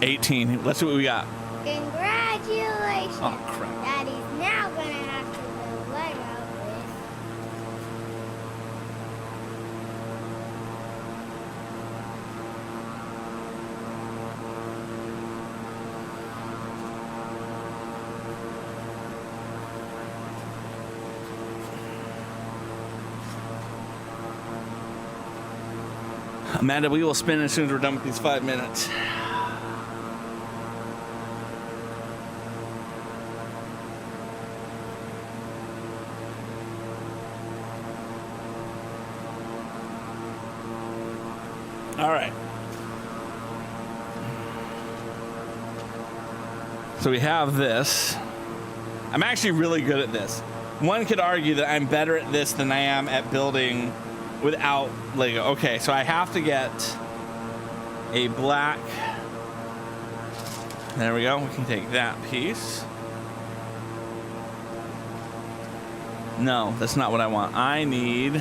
18. Let's see what we got. Congratulations. Oh, crap. Daddy's now gonna have to build Lego with. Amanda, we will spin as soon as we're done with these 5 minutes. All right. So we have this. I'm actually really good at this. One could argue that I'm better at this than I am at building without Lego. Okay, so I have to get a black. There we go. We can take that piece. No, that's not what I want. I need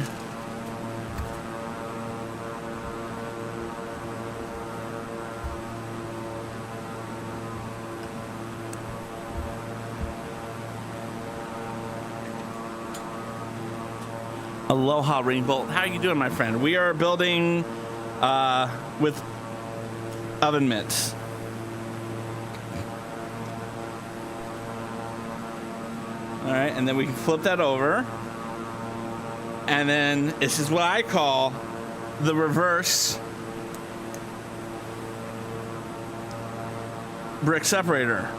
Aloha Rainbolt. How are you doing, my friend? We are building with oven mitts. All right, and then we can flip that over. And then this is what I call the reverse brick separator.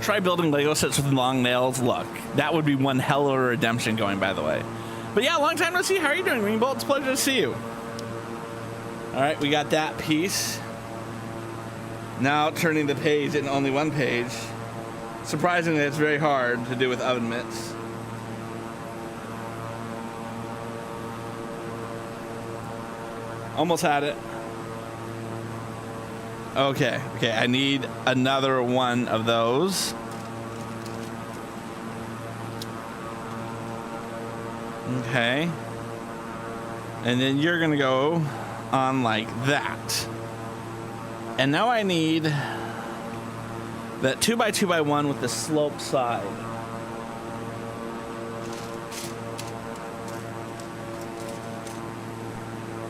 Try building Lego sets with long nails. Look, that would be one hell of a redemption going, by the way. But yeah, long time no see. How are you doing, Rainbolt? It's a pleasure to see you. All right, we got that piece. Now turning the page in only one page. Surprisingly, it's very hard to do with oven mitts. Almost had it. Okay, I need another one of those. Okay. And then you're gonna go on like that. And now I need that 2x2x1 with the slope side.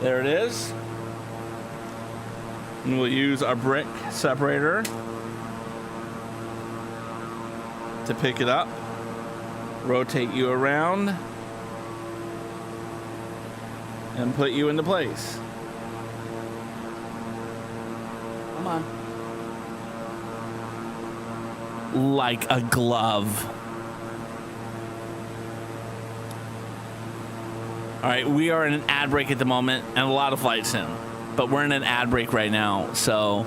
There it is. And we'll use our brick separator to pick it up, rotate you around, and put you into place. Come on. like a glove. All right, we are in an ad break at the moment, and a lot of flights in, but we're in an ad break right now, so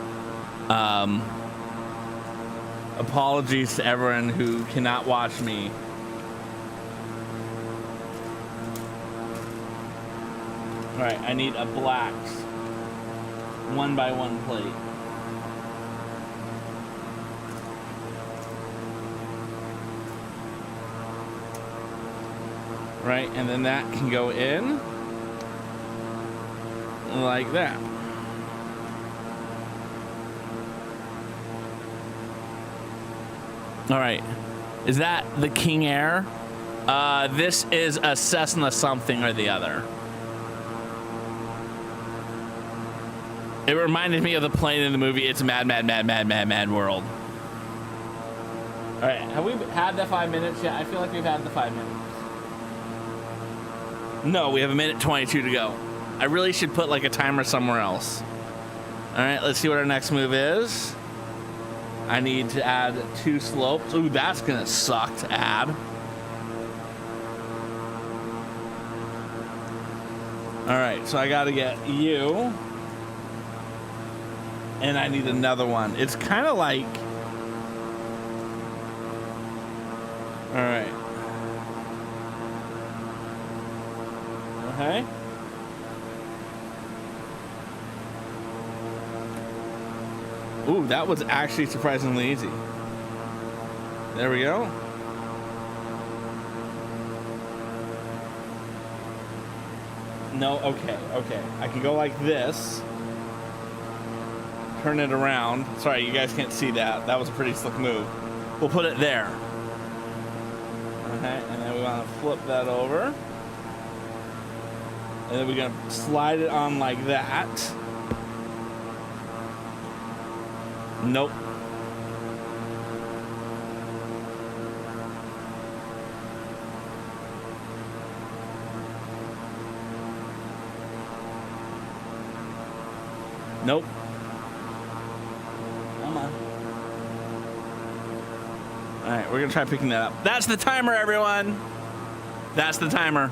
apologies to everyone who cannot watch me. All right, I need a black 1x1 plate. Right, and then that can go in like that. All right, is that the King Air? This is a Cessna something or the other. It reminded me of the plane in the movie It's a Mad, Mad, Mad, Mad, Mad, Mad World. All right, have we had the 5 minutes yet? I feel like we've had the 5 minutes. No, we have a minute 22 to go. I really should put like a timer somewhere else. All right, let's see what our next move is. I need to add 2 slopes. Ooh, that's gonna suck to add. All right, so I gotta get you. And I need another one. It's kind of like... All right. Okay. Ooh, that was actually surprisingly easy. There we go. No, okay. I can go like this. Turn it around. Sorry, you guys can't see that. That was a pretty slick move. We'll put it there. Okay, and then we want to flip that over. And then we're going to slide it on like that. Nope. Nope. Come on. All right, we're going to try picking that up. That's the timer, everyone. That's the timer.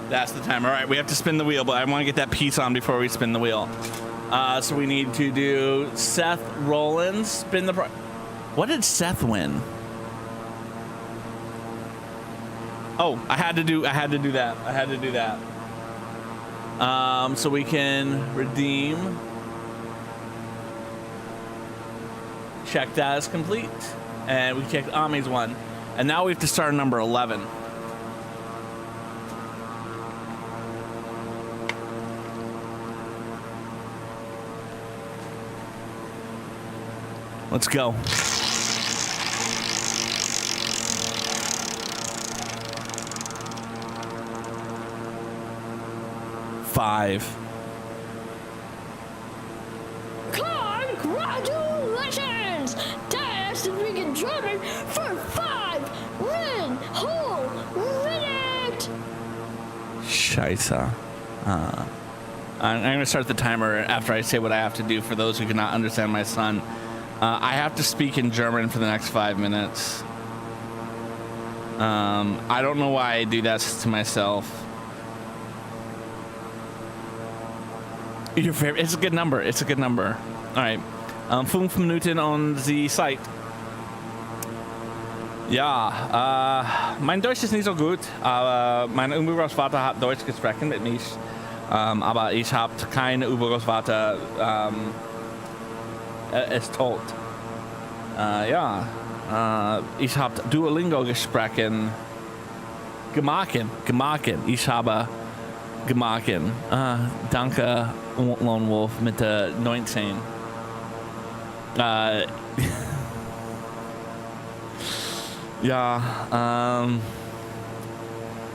That's the timer. All right, we have to spin the wheel, but I want to get that piece on before we spin the wheel. So we need to do Seth Rollins, spin the... What did Seth win? Oh, I had to do that. So we can redeem. Check that as complete. And we checked Ami's one. And now we have to start number 11. Let's go. Five. Congratulations! That's the freaking German for 5 win whole minute! Scheiße. I'm going to start the timer after I say what I have to do for those who cannot understand my son. I have to speak in German for the next 5 minutes. I don't know why I do that to myself. Your favorite? It's a good number. It's a good number. All right. 5 Minuten on the site. Ja, mein Deutsch ist nicht so gut, aber mein Urgroßvater hat Deutsch gesprochen mit mich. Aber ich habe keinen Urgroßvater, er ist tot. Ich habe Duolingo gesprochen. Gemacht. Ich habe gemacht. Danke, Lone Wolf mit der 19.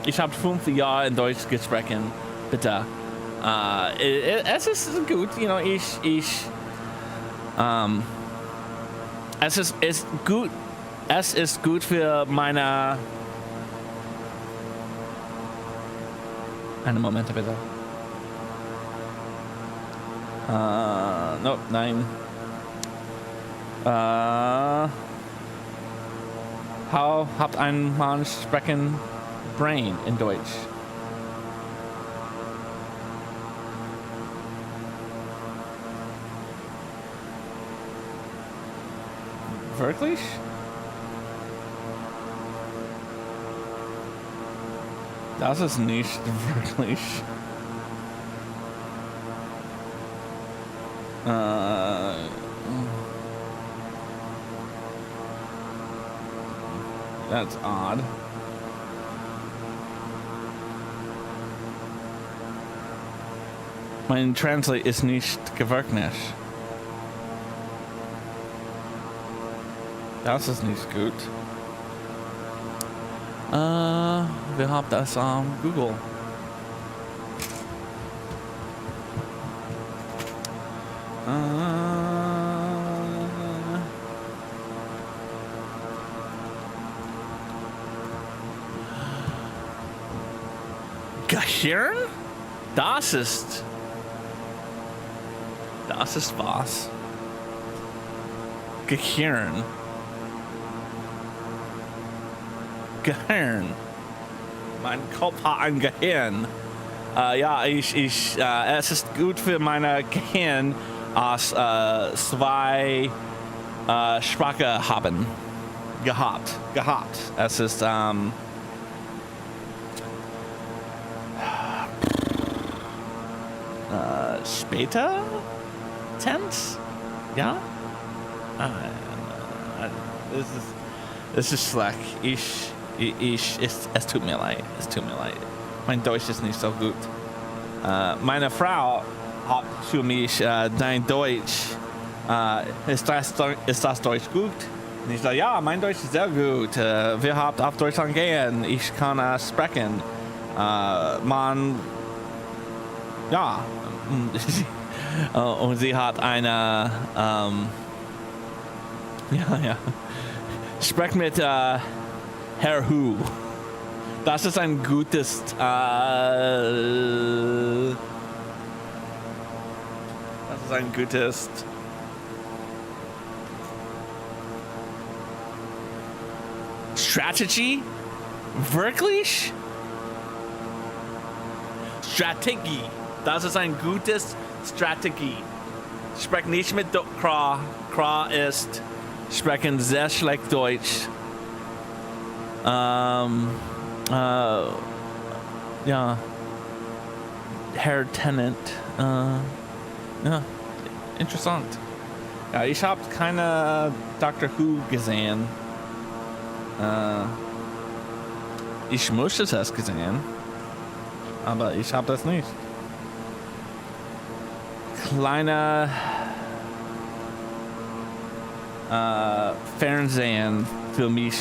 Ich habe 5 Jahre in Deutsch gesprochen. Bitte. Es ist gut, you know, es ist gut. Es ist gut für meine... Einen Moment bitte. No, nein. How habt ein Mann sprechen brain in Deutsch? Wirklich? Das ist nicht wirklich. That's odd. Mein Translate ist nicht gewöhnlich. Das ist nicht gut. Wir haben das Google. Gehirn? Das ist was. Gehirn. Gehirn. Mein Kopf hat ein Gehirn. Ja, es ist gut für meine Gehirn, als zwei Sprache haben. Gehabt. Es ist, später? Tense? Ja? Es ist schlecht. Es tut mir leid. Mein Deutsch ist nicht so gut. Meine Frau hat für mich dein Deutsch. Ist das Deutsch gut? Und ich sage, ja, mein Deutsch ist sehr gut. Wir haben auf Deutschland gehen. Ich kann sprechen. Ja. Und sie hat eine, ja. Sprech mit Herr Hu. Das ist ein gutes, Strategy? Wirklich? Strategie. Das ist ein gutes Strategie. Sprech nicht mit Kra. Kra ist sprechen sehr schlecht Deutsch. Ja. Herr Tennant. Ja. Interessant. Ja, ich habe keine Doctor Who gesehen. Ich möchte das gesehen. Aber ich habe das nicht. Kleiner Fernsehen für mich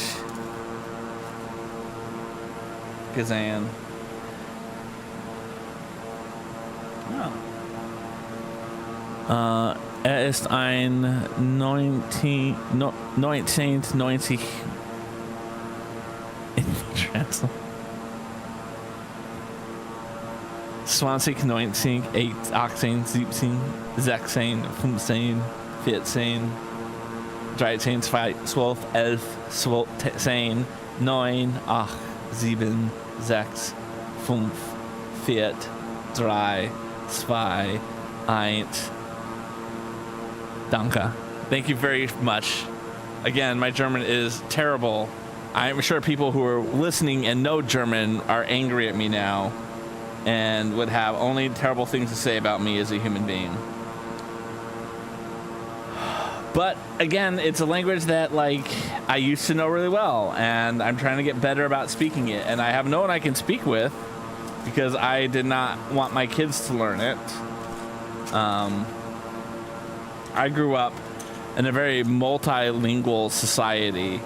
gesehen. Ja. Er ist ein 1990 Translate. 20, 19, 18, 17, 16, 15, 14, 13, 12, 11, 10, 9, 8, 7, 6, 5, 4, 3, 2, 1. Danke. Thank you very much. Again, my German is terrible. I'm sure people who are listening and know German are angry at me now and would have only terrible things to say about me as a human being. But again, it's a language that like I used to know really well, and I'm trying to get better about speaking it. And I have no one I can speak with because I did not want my kids to learn it. I grew up in a very multilingual society,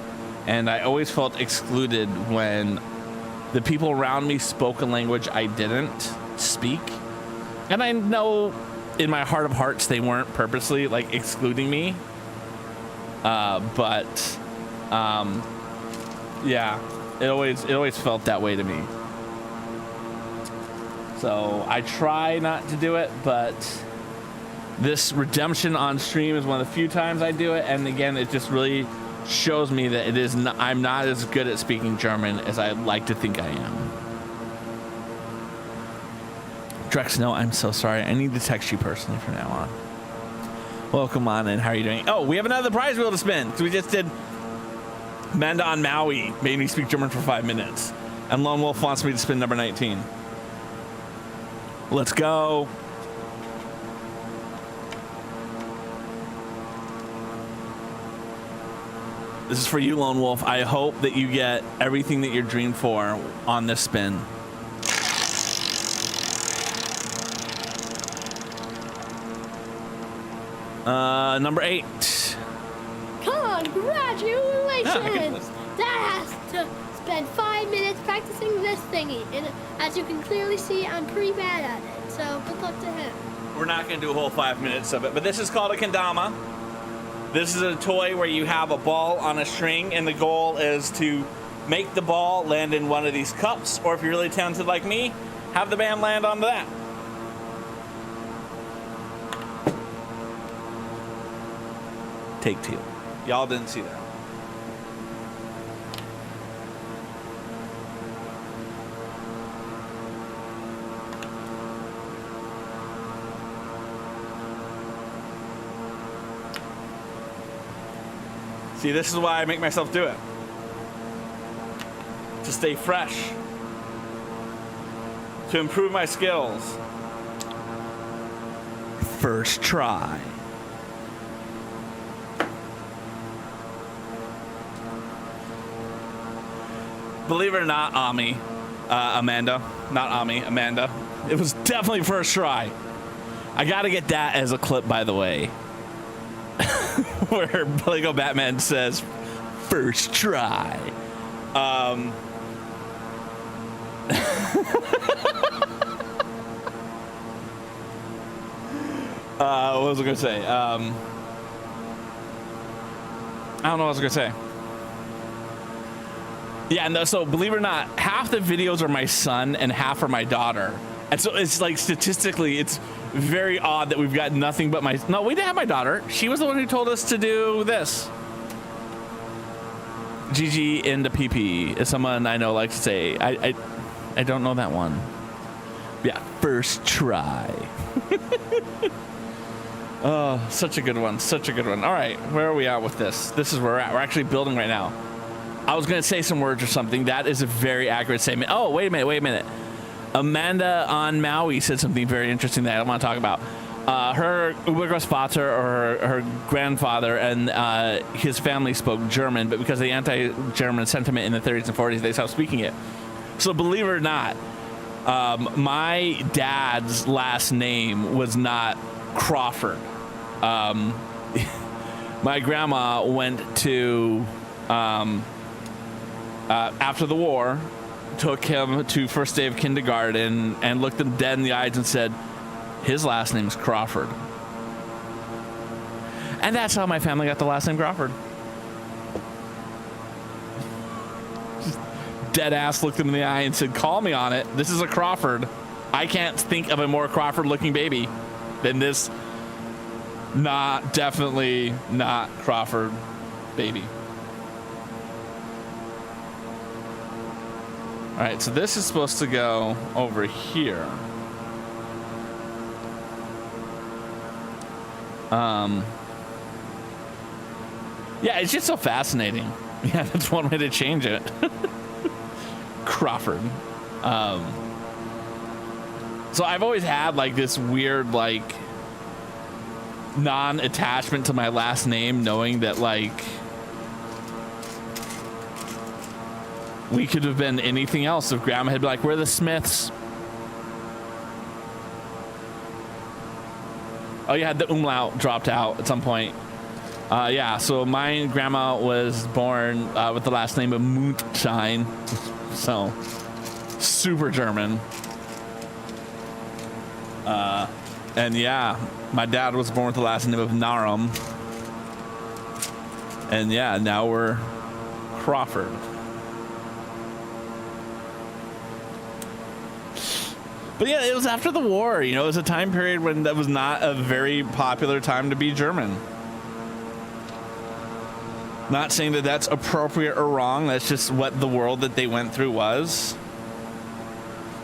and I always felt excluded when the people around me spoke a language I didn't speak. And I know in my heart of hearts they weren't purposely like excluding me. But yeah, it always felt that way to me. So I try not to do it, but This redemption on stream is one of the few times I do it, and again, it just really shows me that I'm not as good at speaking German as I like to think I am. Drex, no, I'm so sorry. I need to text you personally from now on. Welcome on in. How are you doing? Oh, we have another prize wheel to spin. So we just did Amanda on Maui, made me speak German for 5 minutes. And Lone Wolf wants me to spin number 19. Let's go. This is for you, Lone Wolf. I hope that you get everything that you're dreamed for on this spin. Number 8. Congratulations! That has to spend 5 minutes practicing this thingy. And as you can clearly see, I'm pretty bad at it. So good luck to him. We're not going to do a whole 5 minutes of it, but this is called a kendama. This is a toy where you have a ball on a string, and the goal is to make the ball land in one of these cups, or if you're really talented like me, have the band land on that. Take 2. Y'all didn't see that. See, this is why I make myself do it. To stay fresh. To improve my skills. First try. Believe it or not, Amanda. Not Amanda. It was definitely first try. I gotta get that as a clip, by the way. Where Lego Batman says, first try. What was I gonna say? I don't know what I was gonna say. Yeah, no, so believe it or not, half the videos are my son and half are my daughter. And so it's like statistically, it's very odd that we've got nothing but my... No, we didn't have my daughter. She was the one who told us to do this. GG into PP is someone I know likes to say. I don't know that one. Yeah, first try. Oh, such a good one. Such a good one. All right, where are we at with this? This is where we're at. We're actually building right now. I was going to say some words or something. That is a very accurate statement. Oh, wait a minute. Amanda on Maui said something very interesting that I want to talk about. Her Urgroßvater, or her grandfather, and his family spoke German, but because of the anti-German sentiment in the 30s and 40s, they stopped speaking it. So believe it or not, my dad's last name was not Crawford. My grandma went to... after the war, took him to first day of kindergarten and looked him dead in the eyes and said, his last name's Crawford. And that's how my family got the last name Crawford. Just dead ass looked him in the eye and said, call me on it. This is a Crawford. I can't think of a more Crawford looking baby than this definitely not Crawford baby. All right, so this is supposed to go over here. Yeah, it's just so fascinating. Yeah, that's one way to change it. Crawford. So I've always had like this weird like non-attachment to my last name, knowing that like we could have been anything else if Grandma had been like, we're the Smiths. Oh yeah, the umlaut dropped out at some point. Yeah, so my grandma was born with the last name of Mundschein. So, super German. And yeah, my dad was born with the last name of Narum. And yeah, now we're Crawford. But yeah, it was after the war. You know, it was a time period when that was not a very popular time to be German. Not saying that that's appropriate or wrong. That's just what the world that they went through was.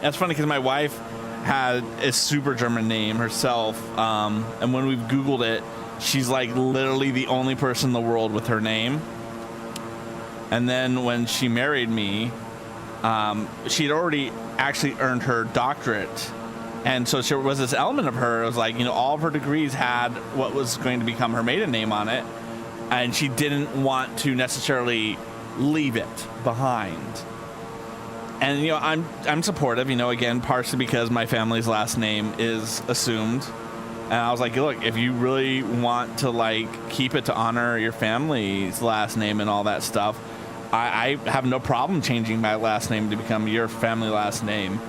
That's funny because my wife had a super German name herself. And when we've Googled it, she's like literally the only person in the world with her name. And then when she married me, she'd already actually earned her doctorate. And so there was this element of her, it was like, you know, all of her degrees had what was going to become her maiden name on it. And she didn't want to necessarily leave it behind. And, you know, I'm supportive, you know, again, partially because my family's last name is assumed. And I was like, look, if you really want to, like, keep it to honor your family's last name and all that stuff, I have no problem changing my last name to become your family last name.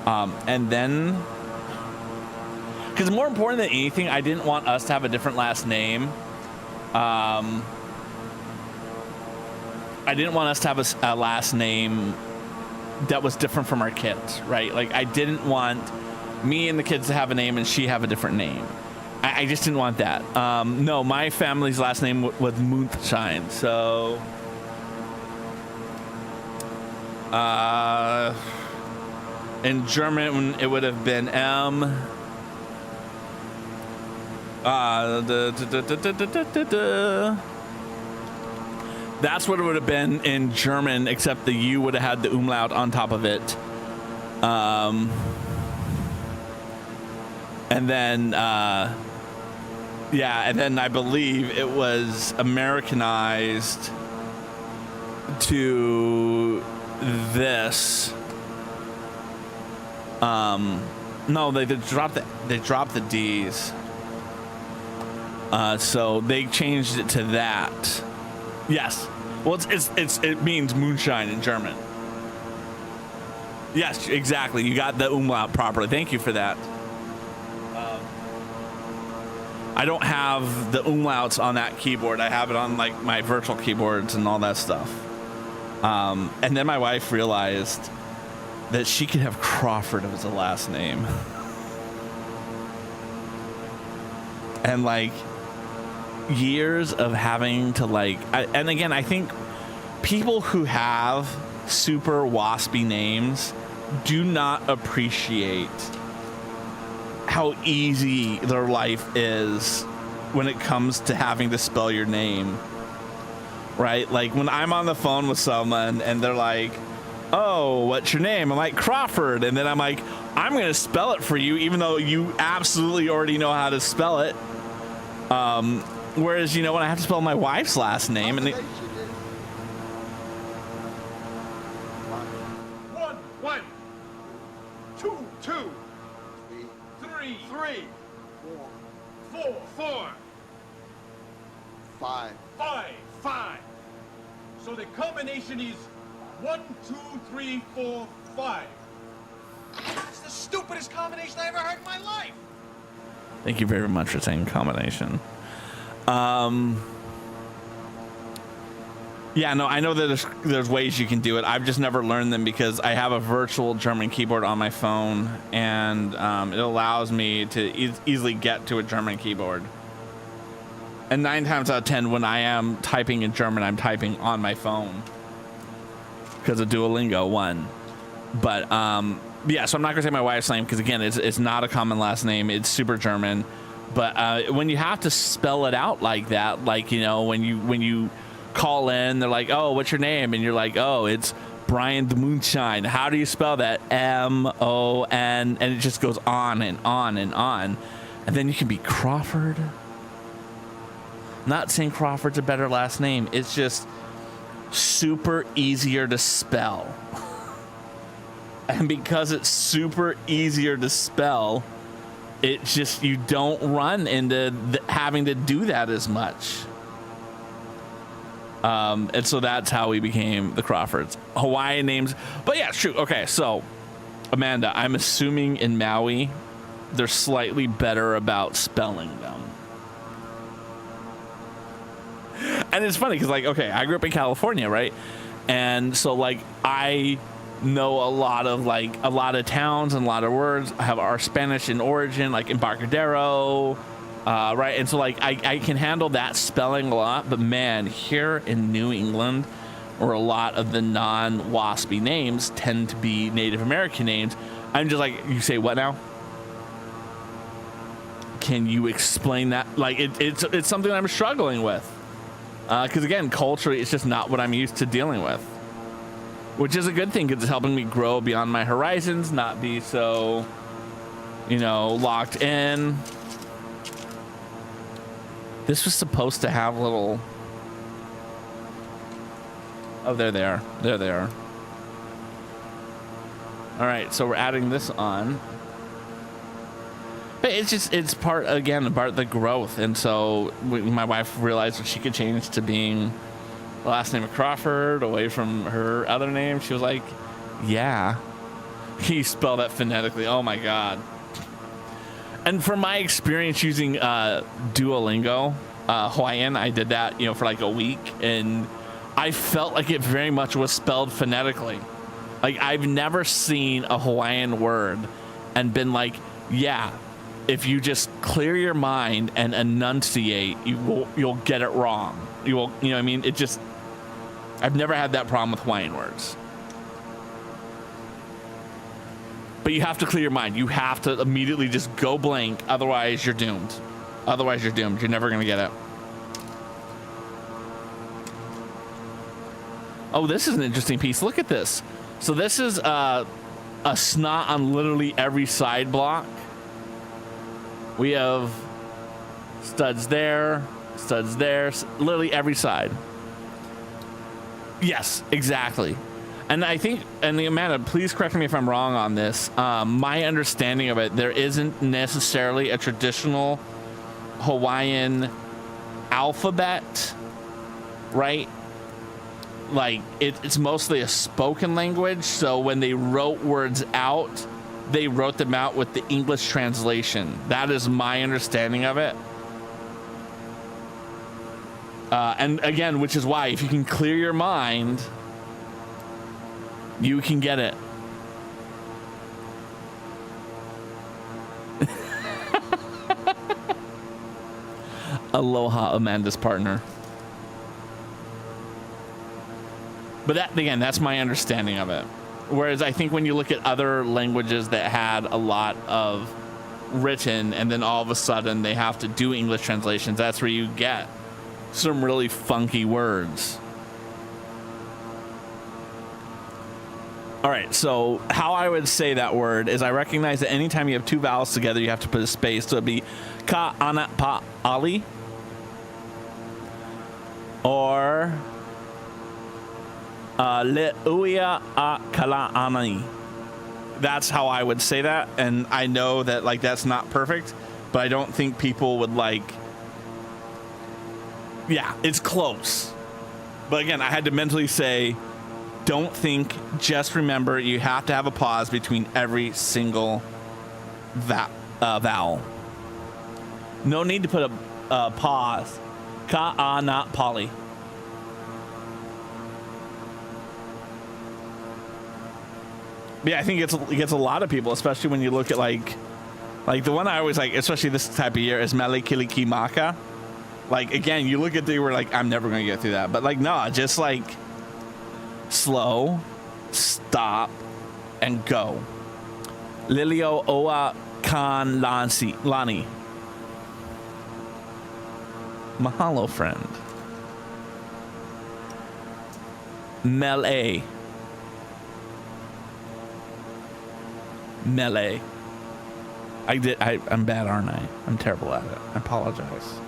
And then, because more important than anything, I didn't want us to have a different last name. I didn't want us to have a last name that was different from our kids, right? Like, I didn't want me and the kids to have a name and she have a different name. I just didn't want that. No, my family's last name was Moonshine, so... in German, it would have been M. That's what it would have been in German, except the U would have had the umlaut on top of it. And then, yeah, and then I believe it was Americanized to this. No, they dropped the D's. So they changed it to that. Yes. Well, it means moonshine in German. Yes, exactly. You got the umlaut properly. Thank you for that. I don't have the umlauts on that keyboard. I have it on like my virtual keyboards and all that stuff. And then my wife realized that she could have Crawford as a last name. And like years of having to like, and again, I think people who have super waspy names do not appreciate how easy their life is when it comes to having to spell your name, right? Like when I'm on the phone with someone and they're like, oh, what's your name? I'm like, Crawford. And then I'm like, I'm going to spell it for you, even though you absolutely already know how to spell it. Whereas, you know, when I have to spell my wife's last name and One, two, three, four, five. So the combination is 1, 2, 3, 4, 5. That's the stupidest combination I ever heard in my life. thank you very much for saying combination. Yeah, no, I know that there's ways you can do it. I've just never learned them because I have a virtual German keyboard on my phone, and it allows me to easily get to a German keyboard. And 9 times out of 10, when I am typing in German, I'm typing on my phone because of Duolingo, one. But yeah, so I'm not gonna say my wife's name because again, it's not a common last name. It's super German. But when you have to spell it out like that, like, you know, when you call in, they're like, oh, what's your name? And you're like, oh, it's Brian the Moonshine. How do you spell that? M-O-N, and it just goes on and on and on. And then you can be Crawford. Not saying Crawford's a better last name. It's just super easier to spell. And because it's super easier to spell, it just, you don't run into having to do that as much. And so that's how we became the Crawfords. Hawaiian names. But yeah, true. Okay, so Amanda, I'm assuming in Maui, they're slightly better about spelling them. And it's funny because, like, okay, I grew up in California, right? And so, like, I know a lot of towns and a lot of words have our Spanish in origin, like Embarcadero, right? And so like I can handle that spelling a lot, but man, here in New England, where a lot of the non-waspy names tend to be Native American names, I'm just like, you say what now? Can you explain that? Like it's something I'm struggling with, because again, culturally, it's just not what I'm used to dealing with. Which is a good thing because it's helping me grow beyond my horizons, not be so, you know, locked in. This was supposed to have little... Oh, there they are. There they are. All right, so we're adding this on. But it's part of the growth. And so my wife realized that she could change to being... the last name of Crawford away from her other name. She was like, yeah. He spelled that phonetically. Oh my God. And from my experience using Duolingo, Hawaiian, I did that, you know, for like a week, and I felt like it very much was spelled phonetically. Like I've never seen a Hawaiian word and been like, yeah, if you just clear your mind and enunciate, you'll get it wrong. You will, you know what I mean? It just, I've never had that problem with Hawaiian words. But you have to clear your mind. You have to immediately just go blank. Otherwise, you're doomed. Otherwise, you're doomed. You're never going to get it. Oh, this is an interesting piece. Look at this. So this is a snot on literally every side block. We have studs there, literally every side. Yes, exactly. And I think, and Amanda, please correct me if I'm wrong on this. My understanding of it, there isn't necessarily a traditional Hawaiian alphabet, right? Like it's mostly a spoken language. So when they wrote words out, they wrote them out with the English translation. That is my understanding of it. And again, which is why if you can clear your mind, you can get it. Aloha, Amanda's partner. But that, again, that's my understanding of it. Whereas I think when you look at other languages that had a lot of written and then all of a sudden they have to do English translations, that's where you get some really funky words. All right, so how I would say that word is I recognize that anytime you have two vowels together, you have to put a space. So it'd be ka ana pa ali, or le uia a kala anai. That's how I would say that, and I know that like that's not perfect, but I don't think people would like. Yeah, it's close. But again, I had to mentally say, don't think, just remember you have to have a pause between every single vowel. No need to put a pause. Ka, not poly. Yeah, I think it gets a lot of people, especially when you look at like the one I always like, especially this type of year, is Mele Kiliki Maka. Like, again, you look at the, we're like, I'm never going to get through that. But, like, no, just, like, slow, stop, and go. Lilio Oa Kan Lani. Mahalo, friend. Melee. I'm bad, aren't I? I'm terrible at it. I apologize.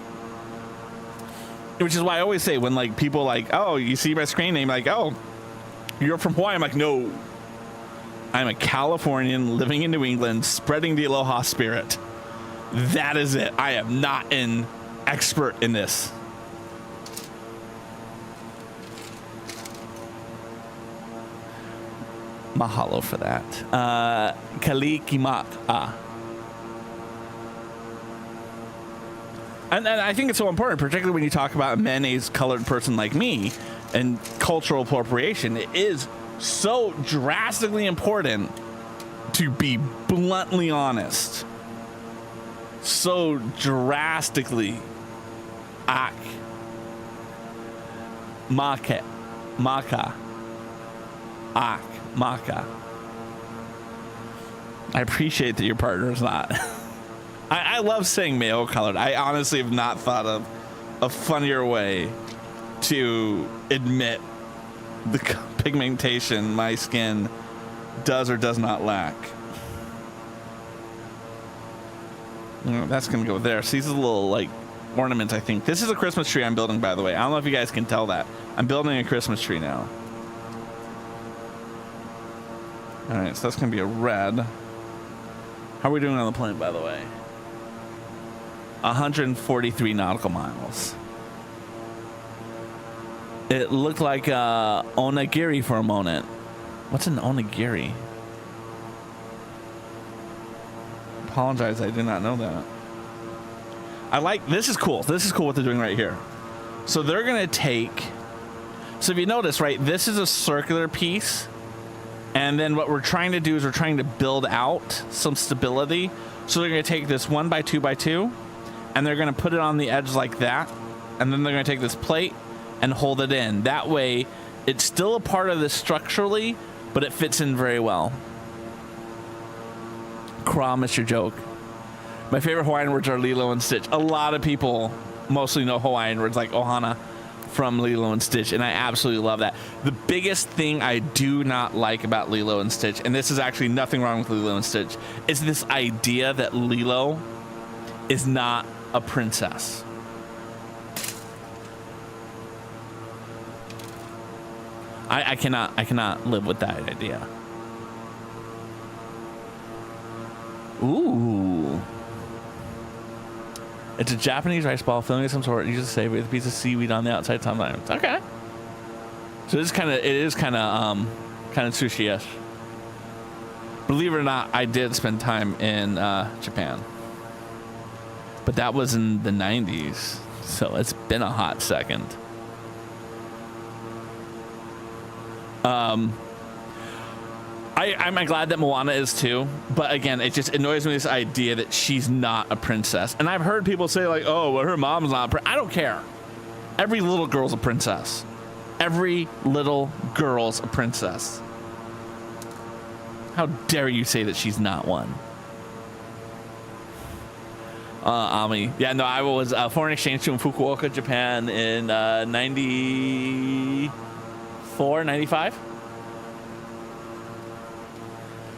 Which is why I always say when like people like, oh, you see my screen name, like, oh, you're from Hawaii. I'm like, no, I'm a Californian living in New England, spreading the Aloha spirit. That is it. I am not an expert in this. Mahalo for that. Kalikimak. And I think it's so important, particularly when you talk about a mayonnaise colored person like me and cultural appropriation. It is so drastically important, to be bluntly honest. So drastically Maka. I appreciate that your partner is not. I love saying male colored. I honestly have not thought of a funnier way to admit the pigmentation my skin does or does not lack. That's gonna go there. See these little like ornaments, I think. This is a Christmas tree I'm building, by the way. I don't know if you guys can tell that. I'm building a Christmas tree now. All right, so that's gonna be a red. How are we doing on the plane, by the way? 143 nautical miles. It looked like onigiri for a moment. What's an onigiri? Apologize, I did not know that. I like, this is cool. This is cool what they're doing right here. So they're gonna take, so if you notice, right, this is a circular piece. And then what we're trying to do is we're trying to build out some stability. So they're gonna take this 1x2x2 and they're gonna put it on the edge like that. And then they're gonna take this plate and hold it in. That way, it's still a part of this structurally, but it fits in very well. Craw, Mr. Joke. My favorite Hawaiian words are Lilo and Stitch. A lot of people mostly know Hawaiian words like Ohana from Lilo and Stitch, and I absolutely love that. The biggest thing I do not like about Lilo and Stitch, and this is actually nothing wrong with Lilo and Stitch, is this idea that Lilo is not a princess. I cannot live with that idea. Ooh. It's a Japanese rice ball filling of some sort. You just save it with a piece of seaweed on the outside sometimes. Okay. So it is kind of sushi-ish. Believe it or not, I did spend time in Japan. But that was in the 90s. So it's been a hot second. I'm glad that Moana is too, but again, it just annoys me, this idea that she's not a princess. And I've heard people say like, oh, well, her mom's not a princess. I don't care. Every little girl's a princess. Every little girl's a princess. How dare you say that she's not one? Ami. Yeah, no, I was foreign exchange student in Fukuoka, Japan in 94, 95.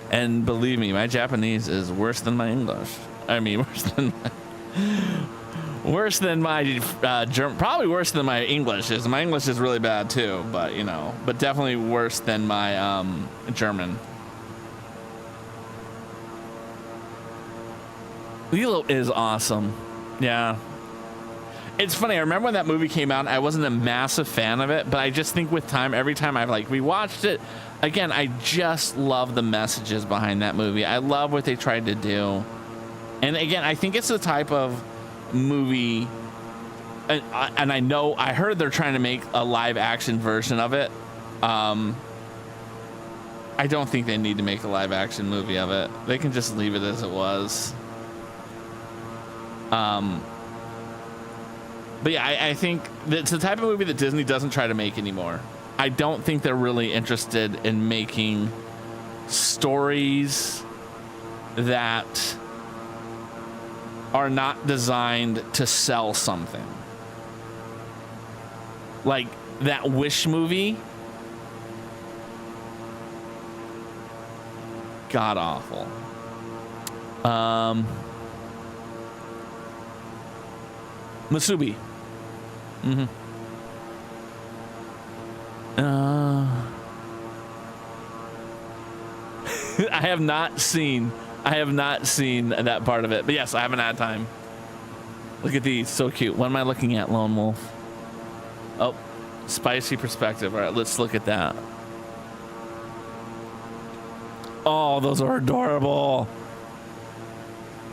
And believe me, my Japanese is worse than my English. I mean, worse than my German. Probably worse than my English is. My English is really bad too, but you know, but definitely worse than my German. Lilo is awesome. Yeah. It's funny. I remember when that movie came out, I wasn't a massive fan of it, but I just think with time, every time I've like rewatched it, again, I just love the messages behind that movie. I love what they tried to do. And again, I think it's the type of movie, and I heard they're trying to make a live action version of it. I don't think they need to make a live action movie of it. They can just leave it as it was. But yeah, I think it's the type of movie that Disney doesn't try to make anymore. I don't think they're really interested in making stories that are not designed to sell something. Like that Wish movie. God awful. Masubi. Mm-hmm. I have not seen that part of it, but yes, I haven't had time. Look at these, so cute. What am I looking at, Lone Wolf? Oh, spicy perspective. All right, let's look at that. Oh, those are adorable.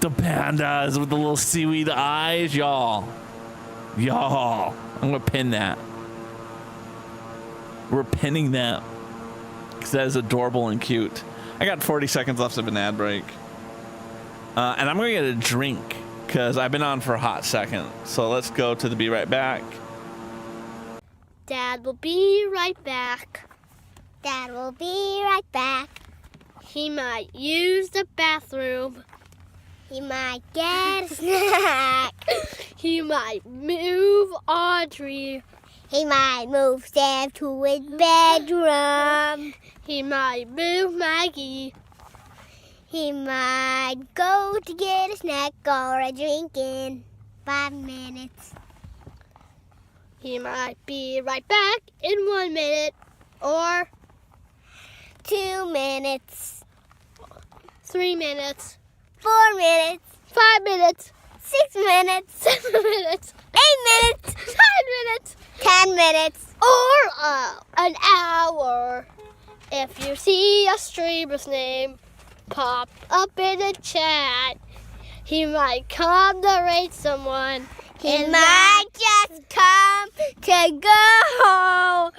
The pandas with the little seaweed eyes, y'all. I'm gonna pin that. We're pinning that. because that is adorable and cute. I got 40 seconds left of an ad break. And I'm going to get a drink because I've been on for a hot second. So let's go to the Be Right Back. Dad will be right back. Dad will be right back. He might use the bathroom. He might get a snack. He might move Audrey. He might move Sam to his bedroom. He might move Maggie. He might go to get a snack or a drink in 5 minutes. He might be right back in 1 minute or 2 minutes. 3 minutes. 4 minutes. 5 minutes. 6 minutes. 7 minutes. 8 minutes. 9 minutes. 10 minutes. Or an hour. If you see a streamer's name pop up in the chat, he might come to rate someone. He might just come to go.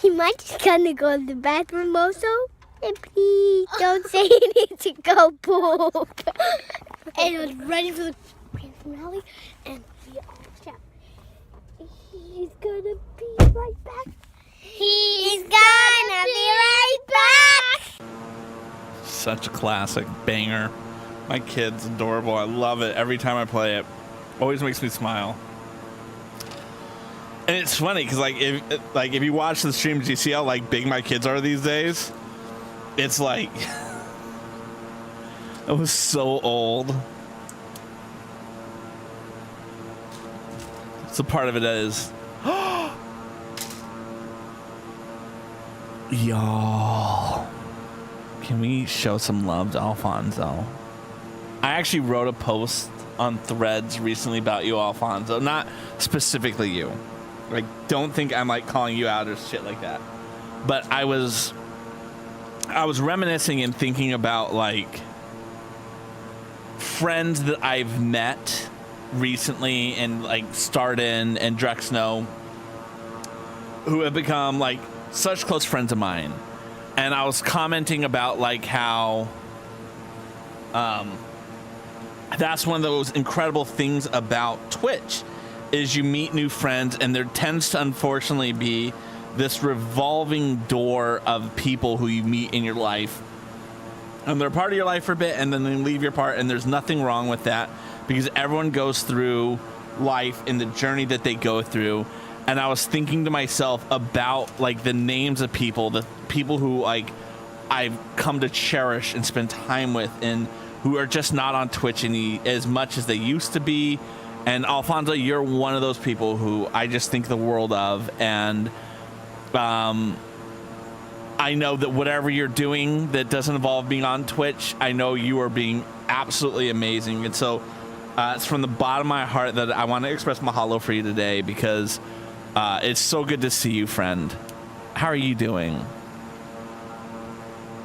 He might just come to go to the bathroom also. And please don't say he needs to go poop. And was ready for the grand finale, and we all shout, he's gonna be right back. He's gonna be right back. Such a classic banger. My kid's adorable. I love it every time I play it. Always makes me smile. And it's funny because if you watch the streams, you see how like big my kids are these days. It's like I was so old. So part of it is, y'all, can we show some love to Alfonso? I actually wrote a post on Threads recently about you, Alfonso. Not specifically you. Like, don't think I'm like calling you out or shit like that. But I was reminiscing and thinking about like friends that I've met recently and like Starden and Drexno who have become like such close friends of mine. And I was commenting about like how that's one of those incredible things about Twitch is you meet new friends, and there tends to unfortunately be this revolving door of people who you meet in your life, and they're part of your life for a bit and then they leave your part, and there's nothing wrong with that because everyone goes through life in the journey that they go through. And I was thinking to myself about like the names of people, the people who like I've come to cherish and spend time with, and who are just not on Twitch as much as they used to be. And Alfonso, you're one of those people who I just think the world of. And I know that whatever you're doing that doesn't involve being on Twitch, I know you are being absolutely amazing. And so it's from the bottom of my heart that I want to express mahalo for you today, because it's so good to see you, friend. How are you doing?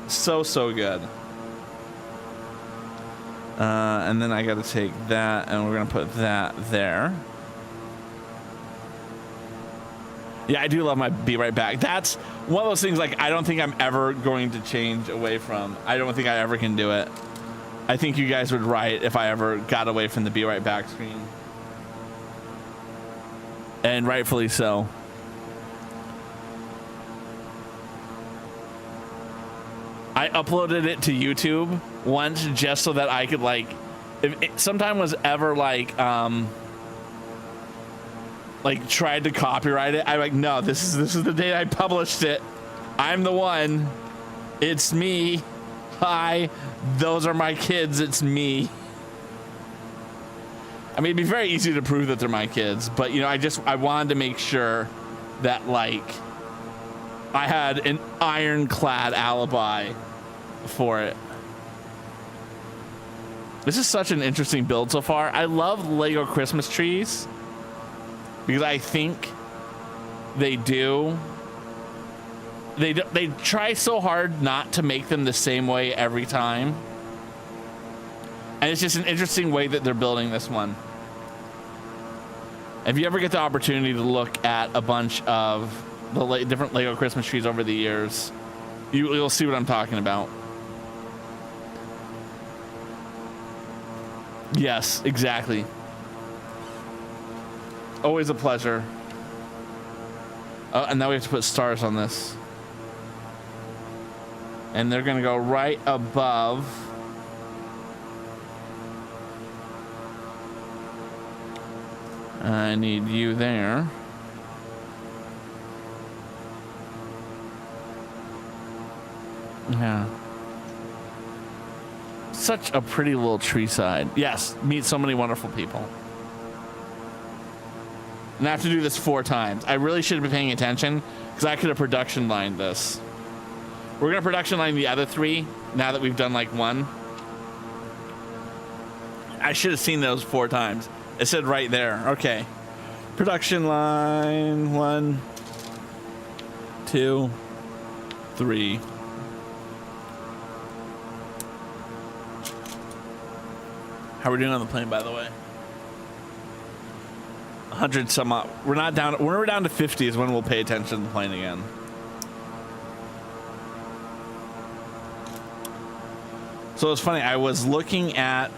So good. And then I got to take that, and we're going to put that there. Yeah, I do love my Be Right Back. That's one of those things like I don't think I'm ever going to change away from. I don't think I ever can do it. I think you guys would riot if I ever got away from the Be Right Back screen. And rightfully so. I uploaded it to YouTube once just so that I could like, if it sometime was ever like tried to copyright it, I'm like, no, this is the day I published it. I'm the one. It's me. Hi, those are my kids. It's me. I mean, it'd be very easy to prove that they're my kids, but you know, I wanted to make sure that like I had an ironclad alibi for it. This is such an interesting build so far. I love Lego Christmas trees because I think they try so hard not to make them the same way every time. And it's just an interesting way that they're building this one. If you ever get the opportunity to look at a bunch of the different Lego Christmas trees over the years, You'll see what I'm talking about. Yes, exactly. Always a pleasure. Oh, and now we have to put stars on this. And they're gonna go right above. I need you there. Yeah. Such a pretty little tree side. Yes, meet so many wonderful people. And I have to do this 4 times. I really should have been paying attention because I could have production lined this. We're gonna production line the other 3 now that we've done like 1. I should have seen those 4 times. It said right there. Okay. Production line 1, 2, 3. How are we doing on the plane, by the way? 100 some odd. We're not down. When we're down to 50 is when we'll pay attention to the plane again. So it's funny. I was looking at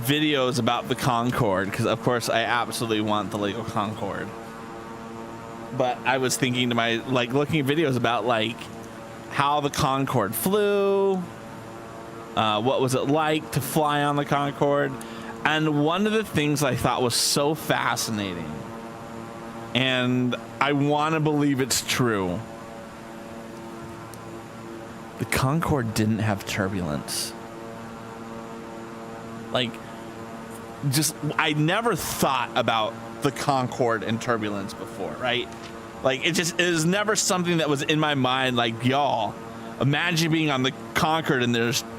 videos about the Concorde because, of course, I absolutely want the Lego Concorde. But I was thinking to looking at videos about how the Concorde flew. What was it like to fly on the Concorde? And one of the things I thought was so fascinating, and I want to believe it's true, the Concorde didn't have turbulence. I never thought about the Concorde and turbulence before, right? It is never something that was in my mind. Y'all, imagine being on the Concorde and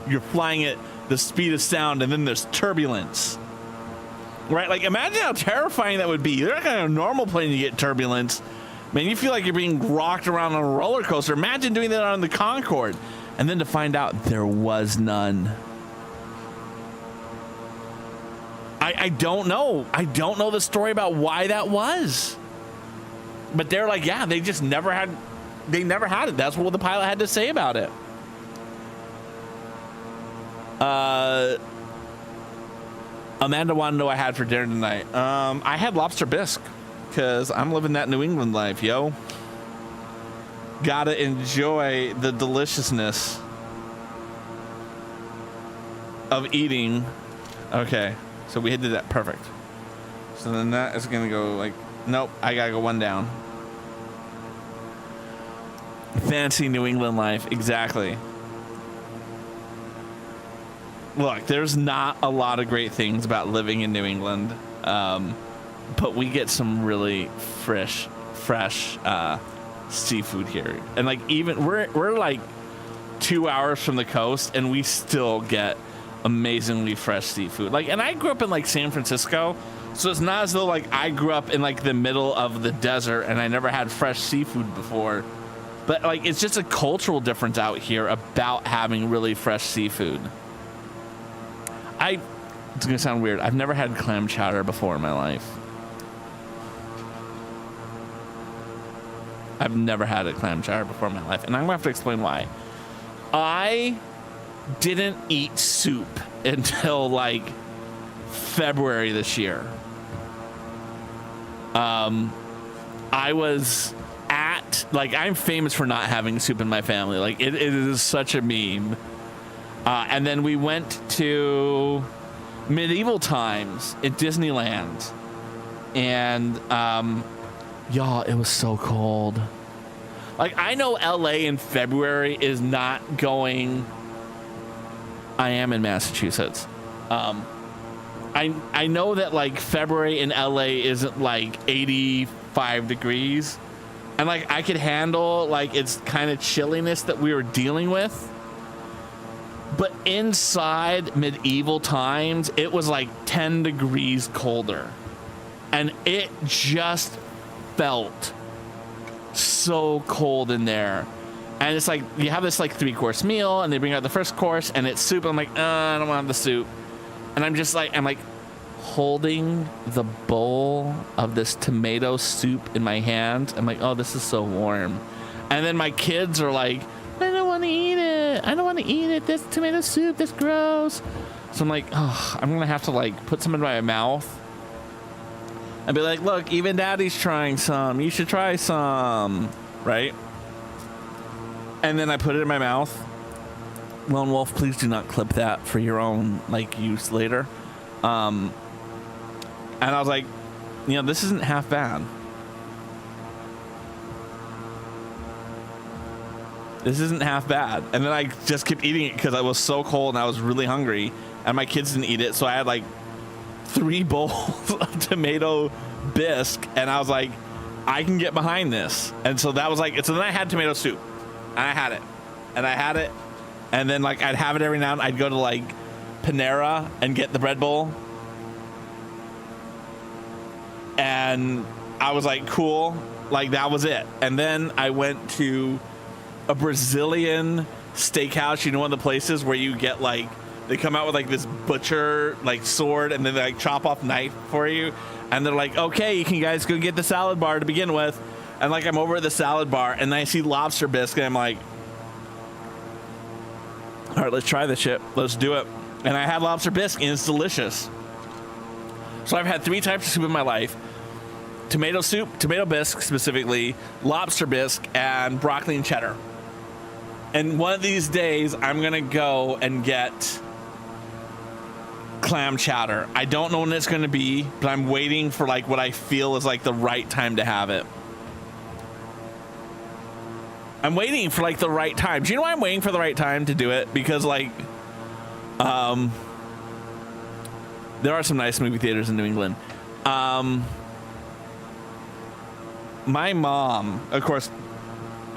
you're flying at the speed of sound and then there's turbulence, right? Imagine how terrifying that would be. You're not on a normal plane, you get turbulence. Man, you feel like you're being rocked around on a roller coaster. Imagine doing that on the Concorde. And then to find out there was none. I don't know. I don't know the story about why that was. But they're yeah, they just never had it. That's what the pilot had to say about it. Amanda wanted to know what I had for dinner tonight. I had lobster bisque because I'm living that New England life, yo. Gotta enjoy the deliciousness of eating. Okay, so we did that. Perfect. So then that is gonna go nope, I gotta go 1 down. Fancy New England life, exactly. Look, there's not a lot of great things about living in New England, but we get some really fresh seafood here. And even we're 2 hours from the coast, and we still get amazingly fresh seafood. And I grew up in San Francisco, so it's not as though I grew up in the middle of the desert and I never had fresh seafood before. But it's just a cultural difference out here about having really fresh seafood. It's gonna sound weird. I've never had clam chowder before in my life. I've never had a clam chowder before in my life, and I'm gonna have to explain why. I didn't eat soup until February this year. I was at I'm famous for not having soup in my family. It is such a meme. And then we went to medieval times at Disneyland, and y'all, it was so cold. I know LA in February is not going. I am in Massachusetts. I know that February in LA isn't 85 degrees, and I could handle it's kind of chilliness that we were dealing with. But inside medieval times, it was 10 degrees colder, and it just felt so cold in there. And it's you have this 3-course meal, and they bring out the first course and it's soup. I'm I don't want the soup. And I'm just I'm holding the bowl of this tomato soup in my hand. I'm like, oh, this is so warm. And then my kids are like, I don't want to eat it. I don't want to eat it. This tomato soup, that's gross. So I'm like, oh, I'm going to have to like put some in my mouth and be like, look, even daddy's trying some. You should try some, right? And then I put it in my mouth. Lone Wolf, please do not clip that for your own like use later. And I was like, you know, this isn't half bad. This isn't half bad. And then I just kept eating it because I was so cold and I was really hungry. And my kids didn't eat it. So I had like 3 bowls of tomato bisque. And I was like, I can get behind this. And so that was like, so then I had tomato soup. And I had it. And I had it. And then like I'd have it every now and then. I'd go to like Panera and get the bread bowl. And I was like, cool. Like that was it. And then I went to a Brazilian steakhouse. You know, one of the places where you get like, they come out with like this butcher like sword and then they like chop off knife for you. And they're like, okay, you can guys go get the salad bar to begin with. And like I'm over at the salad bar and I see lobster bisque and I'm like, all right, let's try this shit. Let's do it. And I had lobster bisque and it's delicious. So I've had 3 types of soup in my life. Tomato soup, tomato bisque specifically, lobster bisque, and broccoli and cheddar. And one of these days, I'm going to go and get clam chowder. I don't know when it's going to be, but I'm waiting for like what I feel is like the right time to have it. I'm waiting for like the right time. Do you know why I'm waiting for the right time to do it? Because like, there are some nice movie theaters in New England. My mom, of course,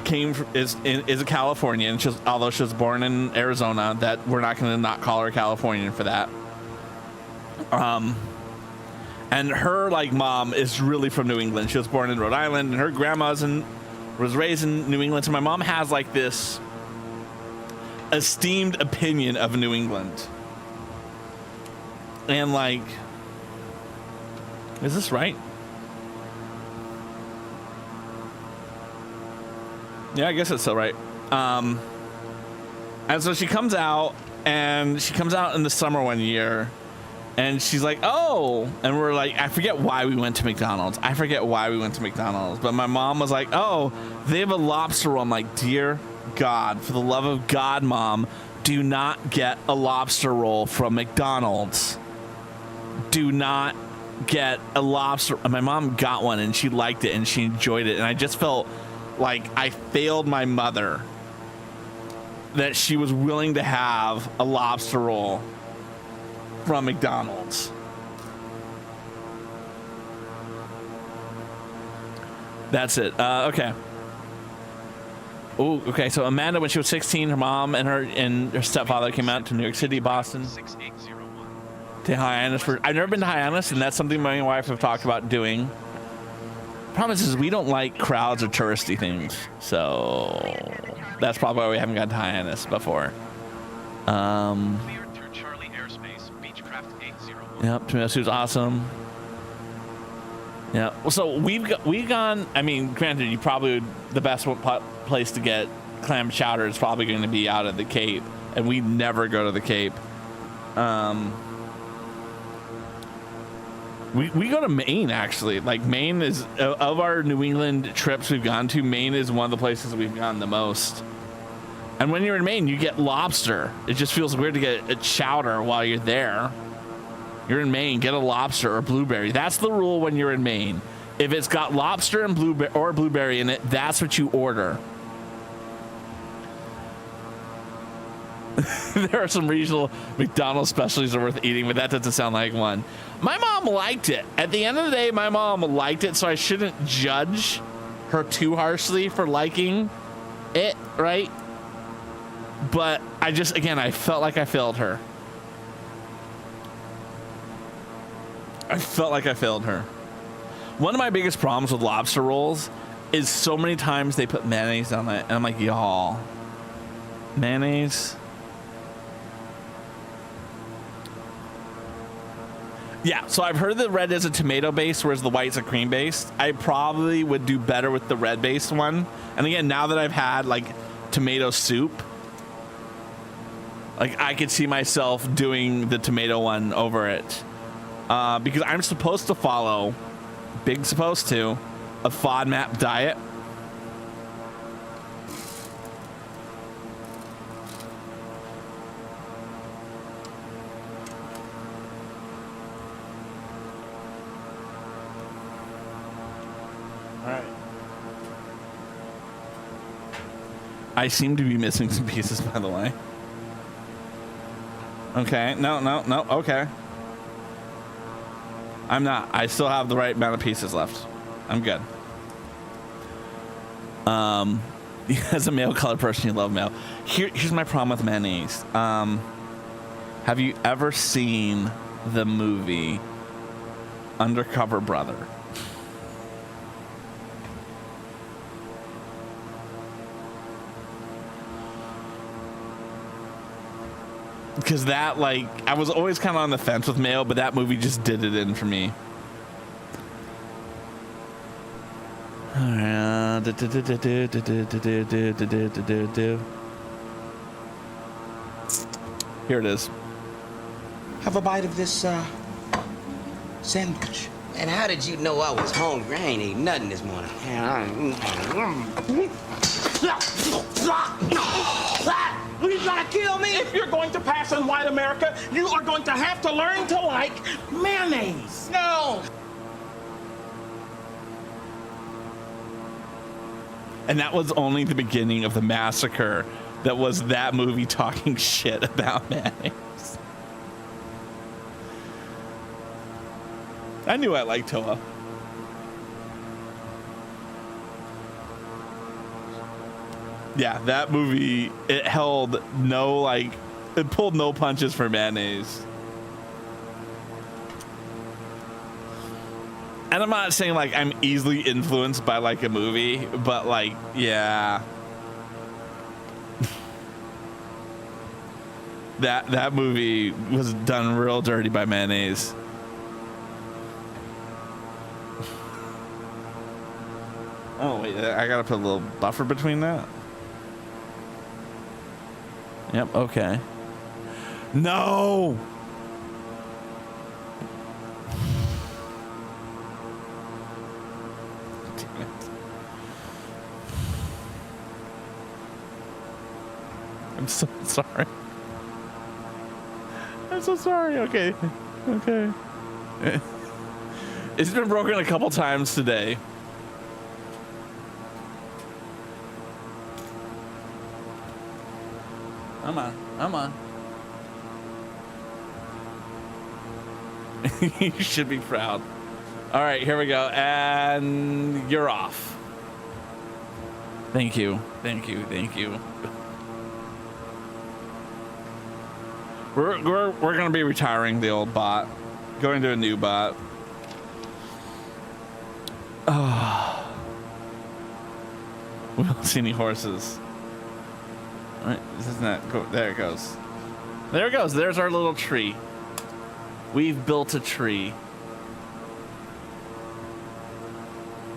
is a Californian. Although she was born in Arizona, that we're not going to not call her Californian for that. And her like mom is really from New England. She was born in Rhode Island, and her grandma was raised in New England. So my mom has like this esteemed opinion of New England. And like, is this right? Yeah, I guess it's so right. And so she comes out in the summer one year and she's like, oh, and we're like, I forget why we went to McDonald's. But my mom was like, oh, they have a lobster roll. I'm like, dear God, for the love of God, Mom, do not get a lobster roll from McDonald's. Do not get a lobster. And my mom got one and she liked it and she enjoyed it. And I just felt like I failed my mother that she was willing to have a lobster roll from McDonald's. That's it. Okay. Oh, okay. So Amanda, when she was 16, her mom and her stepfather came out to New York City, Boston. 6801. To Hyannis. I've never been to Hyannis, and that's something my wife have talked about doing. Problem is we don't like crowds or touristy things, so that's probably why we haven't gone to Hyannis before. Cleared through Charlie airspace, Beechcraft 801. Yep, tomato soup's awesome. Yeah, well, so we've gone. I mean, granted, you probably the best place to get clam chowder is probably going to be out at the Cape, and we never go to the Cape. We go to Maine, actually. Like, Maine is, of our New England trips we've gone to, Maine is one of the places we've gone the most. And when you're in Maine, you get lobster. It just feels weird to get a chowder while you're there. You're in Maine, get a lobster or blueberry. That's the rule when you're in Maine. If it's got lobster and blueberry in it, that's what you order. There are some regional McDonald's specialties that are worth eating, but that doesn't sound like one. My mom liked it. At the end of the day, my mom liked it, so I shouldn't judge her too harshly for liking it, right? But I felt like I failed her. One of my biggest problems with lobster rolls is so many times they put mayonnaise on it, and I'm like, y'all, mayonnaise? Yeah, so I've heard the red is a tomato base, whereas the white's a cream based. I probably would do better with the red based one. And again, now that I've had like tomato soup, like I could see myself doing the tomato one over it. Because I'm supposed to follow, big supposed to, a FODMAP diet. I seem to be missing some pieces, by the way. Okay, no, okay. I'm not. I still have the right amount of pieces left. I'm good. As a male color person, you love male. Here's my problem with mayonnaise. Have you ever seen the movie Undercover Brother? Because that, like, I was always kind of on the fence with mayo, but that movie just did it in for me. Here it is. Have a bite of this sandwich. And how did you know I was hungry? I ain't eating nothing this morning. You gonna kill me? If you're going to pass in white America, you are going to have to learn to like mayonnaise. No. And that was only the beginning of the massacre that was that movie talking shit about mayonnaise. I knew I liked Toa. Yeah, that movie, it held no, like, it pulled no punches for mayonnaise. And I'm not saying, like, I'm easily influenced by, like, a movie, but, like, yeah. That movie was done real dirty by mayonnaise. Oh, wait, I gotta put a little buffer between that. Yep, okay. No! Damn it. I'm so sorry. I'm so sorry. Okay. Okay. It's been broken a couple times today. Come on, come on. You should be proud. All right, here we go. And you're off. Thank you. Thank you. Thank you. We're going to be retiring the old bot. Going to a new bot. Oh. We don't see any horses. All right, this is not go. There it goes. There it goes. There's our little tree. We've built a tree.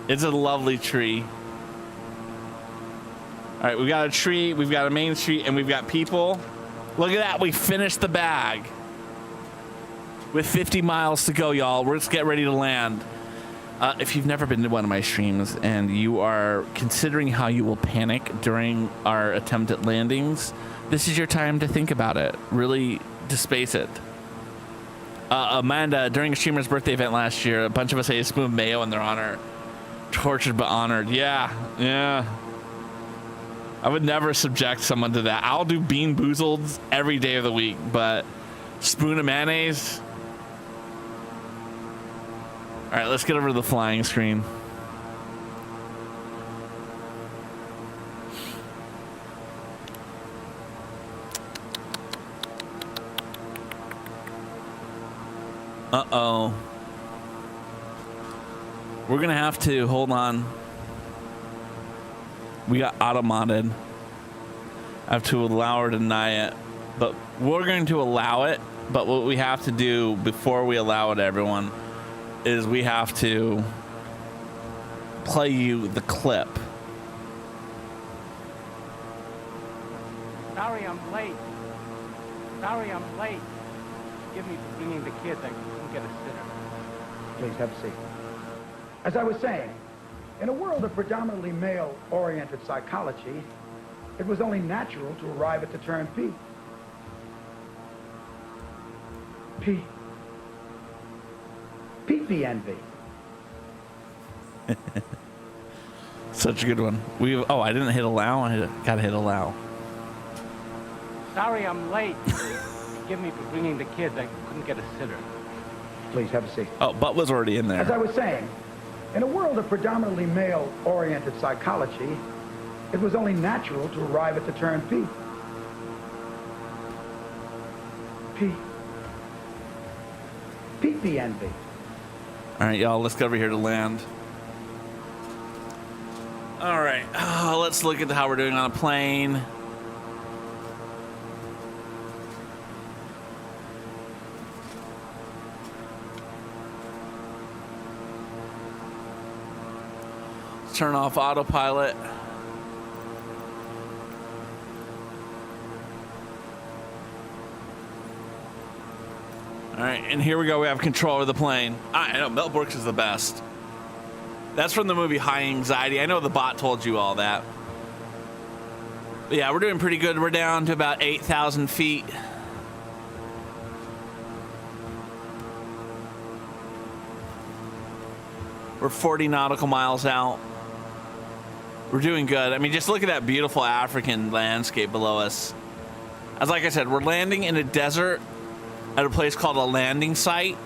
It's a lovely tree. All right, we've got a tree, we've got a main street, and we've got people. Look at that, we finished the bag. With 50 miles to go, y'all. We're just getting ready to land. If you've never been to one of my streams and you are considering how you will panic during our attempt at landings, this is your time to think about it. Really dispace it. Amanda, during a streamer's birthday event last year, a bunch of us ate a spoon of mayo in their honor. Tortured but honored. Yeah, yeah. I would never subject someone to that. I'll do bean boozled every day of the week, but spoon of mayonnaise? All right, let's get over to the flying screen. Uh-oh. We're gonna have to hold on. We got auto-modded. I have to allow or deny it, but we're going to allow it But what we have to do before we allow it, everyone, is we have to play you the clip. Sorry I'm late. Sorry I'm late. Forgive me for bringing the kids. I couldn't get a sitter. Please have a seat. As I was saying, in a world of predominantly male-oriented psychology, it was only natural to arrive at the term P. PPNV. Such a good one. Oh, I didn't hit allow. I gotta hit allow. Sorry I'm late. Forgive me for bringing the kids. I couldn't get a sitter. Please have a seat. Oh, but was already in there. As I was saying, in a world of predominantly male-oriented psychology, it was only natural to arrive at the term PPNV. All right, y'all, let's go over here to land. All right, let's look at how we're doing on a plane. Let's turn off autopilot. All right, and here we go. We have control of the plane. I know, Mel Brooks is the best. That's from the movie High Anxiety. I know the bot told you all that. But yeah, we're doing pretty good. We're down to about 8,000 feet. We're 40 nautical miles out. We're doing good. I mean, just look at that beautiful African landscape below us. As like I said, we're landing in a desert at a place called a landing site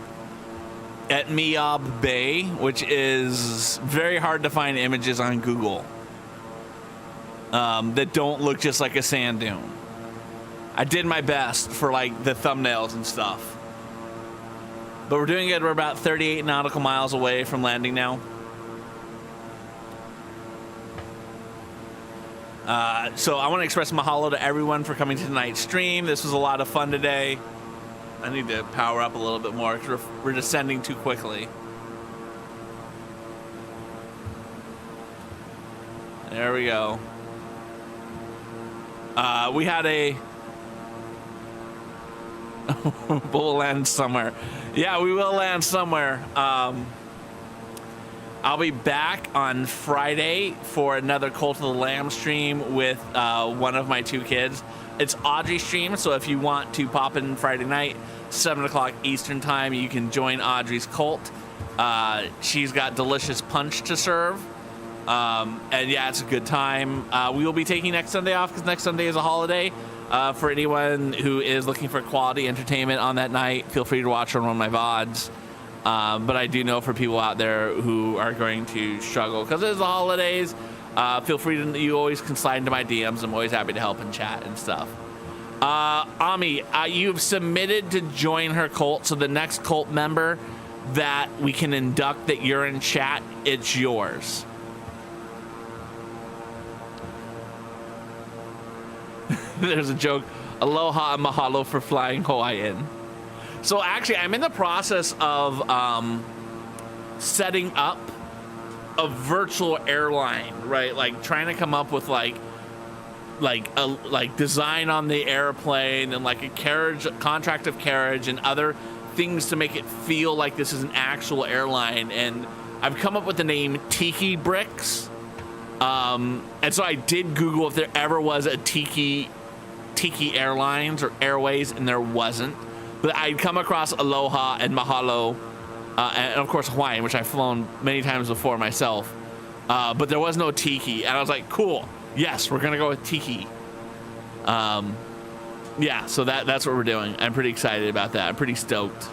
at Meob Bay, which is very hard to find images on Google that don't look just like a sand dune. I did my best for like the thumbnails and stuff. But we're doing good. We're about 38 nautical miles away from landing now. So I want to express mahalo to everyone for coming to tonight's stream. This was a lot of fun today. I need to power up a little bit more because we're descending too quickly. There we go. We had a... we'll land somewhere. Yeah, we will land somewhere. I'll be back on Friday for another Cult of the Lamb stream with one of my two kids. It's Audrey's stream, so if you want to pop in Friday night, 7 o'clock Eastern time, you can join Audrey's cult. She's got delicious punch to serve. And yeah, it's a good time. We will be taking next Sunday off because next Sunday is a holiday. For anyone who is looking for quality entertainment on that night, feel free to watch on one of my VODs. But I do know for people out there who are going to struggle because it's the holidays, feel free to, you always can slide into my DMs. I'm always happy to help and chat and stuff. Ami, you've submitted to join her cult, so the next cult member that we can induct that you're in chat, it's yours. There's a joke. Aloha and mahalo for flying Hawaiian. So actually, I'm in the process of setting up a virtual airline, right? Like trying to come up with like design on the airplane and like a carriage, contract of carriage and other things to make it feel like this is an actual airline. And I've come up with the name Tiki Bricks. And so I did Google if there ever was a Tiki Airlines or Airways, and there wasn't. But I'd come across Aloha and Mahalo, and of course Hawaiian, which I've flown many times before myself. But there was no Tiki, and I was like, cool, yes, we're gonna go with Tiki. Yeah, so that's what we're doing. I'm pretty excited about that. I'm pretty stoked.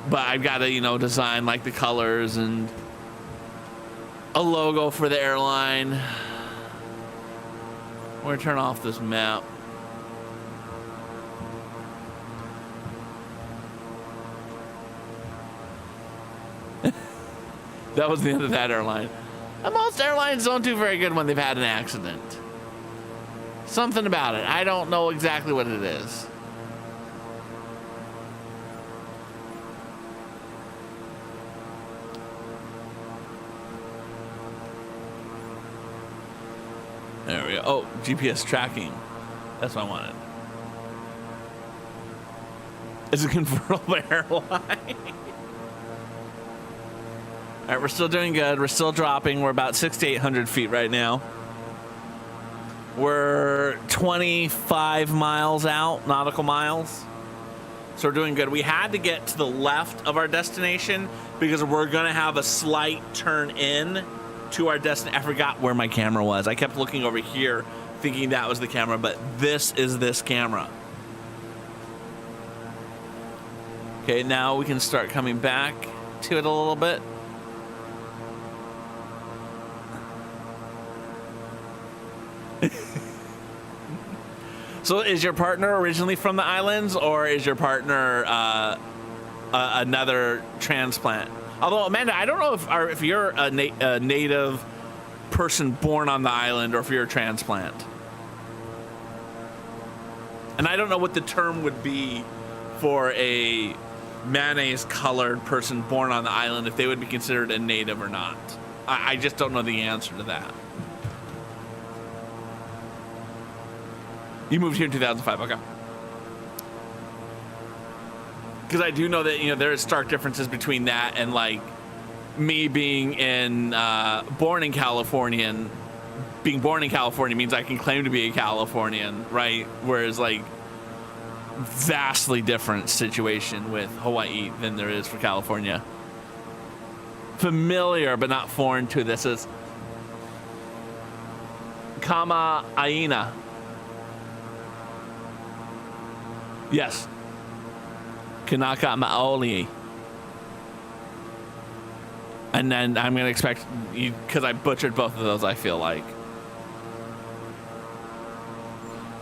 But I've got to, design like the colors and a logo for the airline. We're gonna turn off this map. That was the end of that airline. And most airlines don't do very good when they've had an accident. Something about it. I don't know exactly what it is. There we go. Oh, GPS tracking. That's what I wanted. It's a convertible airline. All right, we're still doing good. We're still dropping. We're about 600 to 800 feet right now. We're 25 miles out, nautical miles. So we're doing good. We had to get to the left of our destination because we're going to have a slight turn in to our destination. I forgot where my camera was. I kept looking over here thinking that was the camera, but this is this camera. Okay, now we can start coming back to it a little bit. So is your partner originally from the islands, or is your partner another transplant? Although, Amanda, I don't know if you're a native person born on the island or if you're a transplant. And I don't know what the term would be for a mayonnaise-colored person born on the island, if they would be considered a native or not. I just don't know the answer to that. You moved here in 2005, okay. Because I do know that, you know, there is stark differences between that and, like, me being born in California, and being born in California means I can claim to be a Californian, right? Whereas, like, vastly different situation with Hawaii than there is for California. Familiar, but not foreign to this is Kama Aina. Yes. Kanaka Maoli. And then I'm going to expect you, because I butchered both of those, I feel like.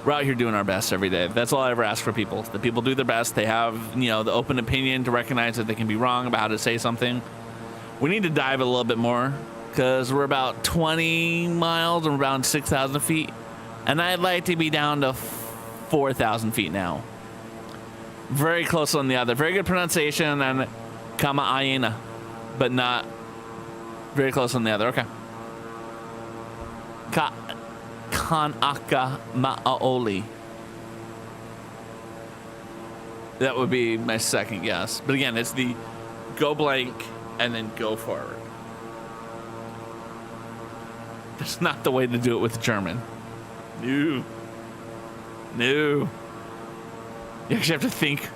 We're out here doing our best every day. That's all I ever ask for people. The people do their best. They have, you know, the open opinion to recognize that they can be wrong about how to say something. We need to dive a little bit more, because we're about 20 miles and we're around 6,000 feet. And I'd like to be down to 4,000 feet now. Very close on the other. Very good pronunciation and Kama Aina, but not very close on the other. Okay. Kanaka Ma'aoli. That would be my second guess. But again, it's the go blank and then go forward. That's not the way to do it with German. No. No. You actually have to think.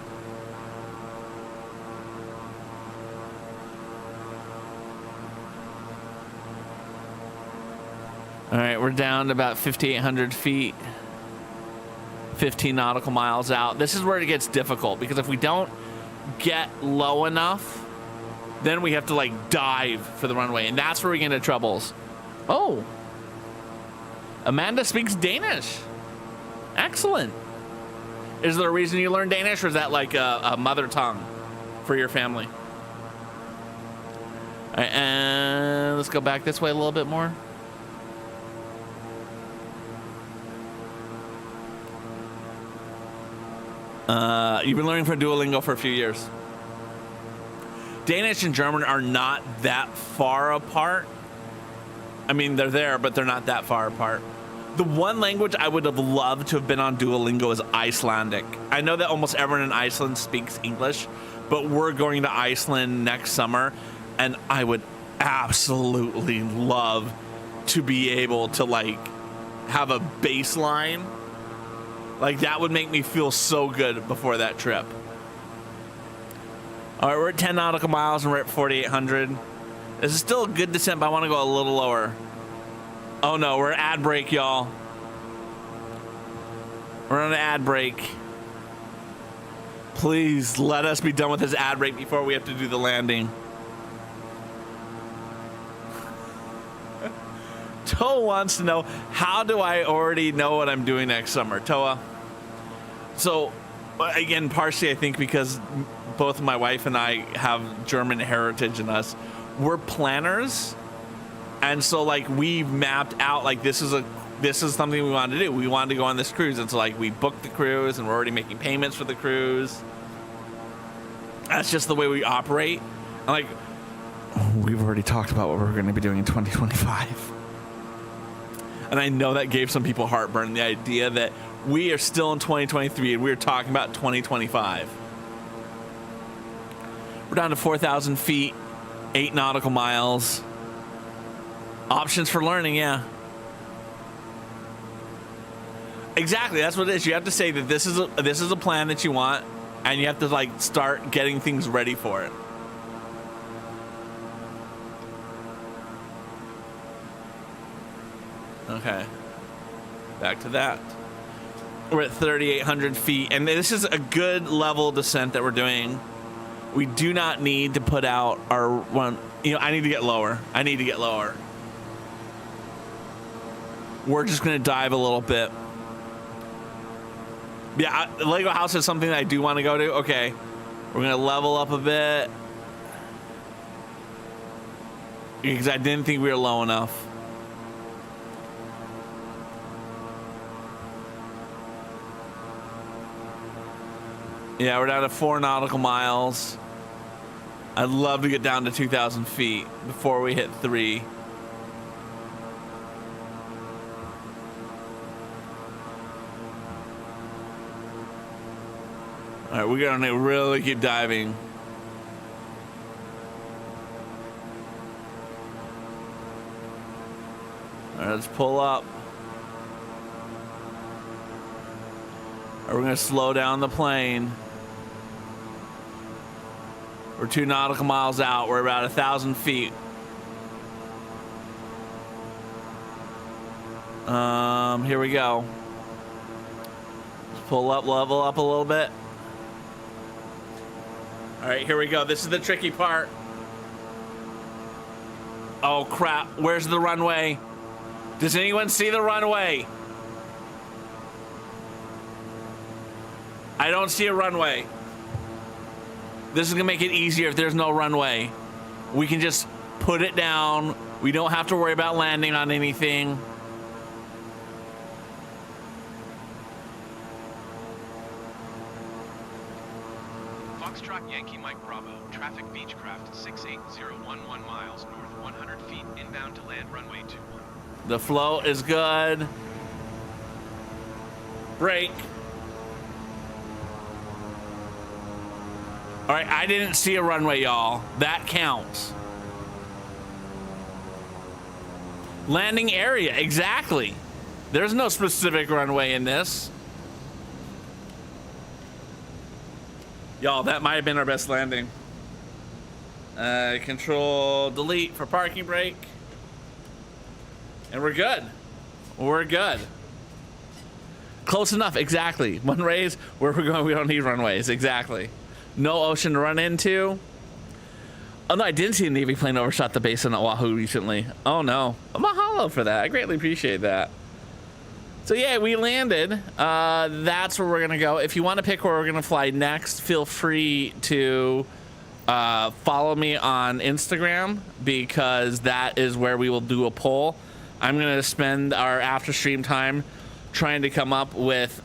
All right, we're down to about 5,800 feet, 15 nautical miles out. This is where it gets difficult, because if we don't get low enough, then we have to, like, dive for the runway, and that's where we get into troubles. Oh, Amanda speaks Danish. Excellent. Is there a reason you learned Danish, or is that like a mother tongue for your family? All right, and let's go back this way a little bit more. You've been learning from Duolingo for a few years. Danish and German are not that far apart. I mean, they're there, but they're not that far apart. The one language I would have loved to have been on Duolingo is Icelandic. I know that almost everyone in Iceland speaks English, but we're going to Iceland next summer, and I would absolutely love to be able to, like, have a baseline. Like, that would make me feel so good before that trip. All right, we're at 10 nautical miles, and we're at 4,800. This is still a good descent, but I want to go a little lower. Oh no, we're at ad break, y'all. We're on an ad break. Please let us be done with this ad break before we have to do the landing. Toa wants to know, how do I already know what I'm doing next summer? Toa. So, again, partially I think because both my wife and I have German heritage in us. We're planners. And so, like, we've mapped out, like, this is something we wanted to do. We wanted to go on this cruise. And so, like, we booked the cruise, and we're already making payments for the cruise. That's just the way we operate. And, like, we've already talked about what we're going to be doing in 2025. And I know that gave some people heartburn, the idea that we are still in 2023 and we're talking about 2025. We're down to 4,000 feet, 8 nautical miles. Options for learning, yeah. Exactly, that's what it is. You have to say that this is a plan that you want, and you have to like start getting things ready for it. Okay, back to that. We're at 3,800 feet, and this is a good level descent that we're doing. We do not need to put out our one. You know, I need to get lower. I need to get lower. We're just gonna dive a little bit. Yeah, the Lego house is something that I do want to go to. Okay, we're gonna level up a bit because I didn't think we were low enough. Yeah, we're down to 4 nautical miles. I'd love to get down to 2,000 feet before we hit 3. All right, we're gonna really keep diving. All right, let's pull up. All right, we're gonna slow down the plane. We're 2 nautical miles out. We're about 1,000 feet. Here we go. Let's pull up, level up a little bit. All right, here we go. This is the tricky part. Oh crap, where's the runway? Does anyone see the runway? I don't see a runway. This is gonna make it easier if there's no runway. We can just put it down. We don't have to worry about landing on anything. Foxtrot Yankee Mike Bravo, traffic Beechcraft 68011 miles north 100 feet inbound to land runway 21. The flow is good. Brake. All right, I didn't see a runway, y'all. That counts. Landing area, exactly. There's no specific runway in this. Y'all, that might have been our best landing. Control delete for parking brake. And we're good. We're good. Close enough, exactly. Runways, where we're going, we don't need runways, exactly. No ocean to run into. Oh no, I didn't see a Navy plane overshot the base on Oahu recently. Oh no. Mahalo for that. I greatly appreciate that. So yeah, we landed. That's where we're gonna go. If you want to pick where we're gonna fly next, feel free to follow me on Instagram, because that is where we will do a poll. I'm gonna spend our after stream time trying to come up with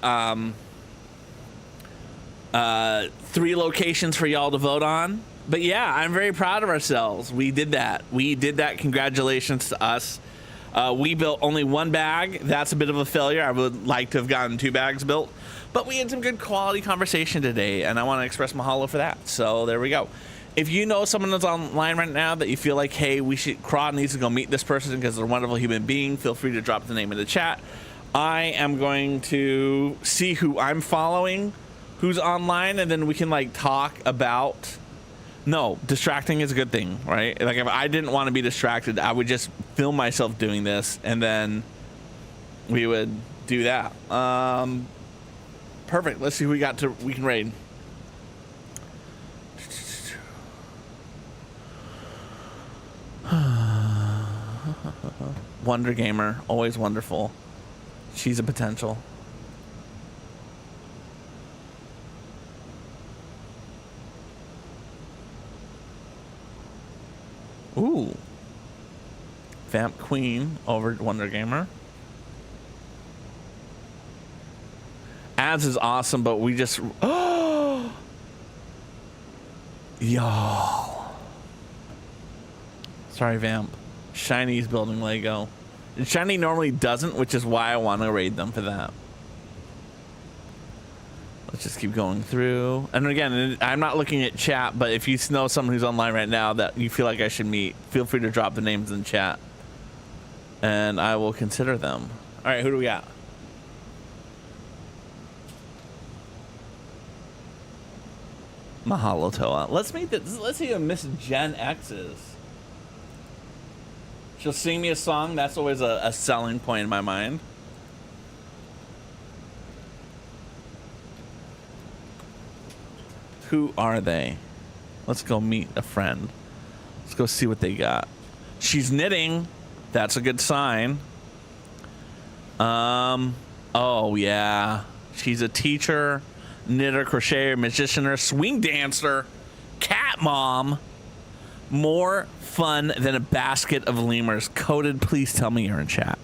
3 locations for y'all to vote on. But yeah, I'm very proud of ourselves. We did that. We did that. Congratulations to us. We built only 1 bag. That's a bit of a failure. I would like to have gotten 2 bags built, but we had some good quality conversation today, and I want to express mahalo for that. So there we go. If you know someone that's online right now that you feel like, hey, Craw needs to go meet this person because they're a wonderful human being, feel free to drop the name in the chat. I am going to see who I'm following, who's online, and then we can like talk about. No, distracting is a good thing, right? Like if I didn't want to be distracted, I would just film myself doing this, and then we would do that. Perfect. Let's see who we can raid. Wonder Gamer, always wonderful. She's a potential. Ooh. Vamp Queen over Wonder Gamer. Ads is awesome, but we just... Oh! Y'all. Sorry, Vamp. Shiny's building Lego. Shiny normally doesn't, which is why I want to raid them for that. Let's just keep going through. And again, I'm not looking at chat, but if you know someone who's online right now that you feel like I should meet, feel free to drop the names in chat. And I will consider them. All right, who do we got? Mahalo Toa. Let's meet this. Let's see who Miss Gen X is. She'll sing me a song. That's always a selling point in my mind. Who are they? Let's go meet a friend. Let's go see what they got. She's knitting. That's a good sign. Oh yeah. She's a teacher, knitter, crocheter, magicianer, swing dancer, cat mom. More fun than a basket of lemurs. Coded, please tell me you're in chat.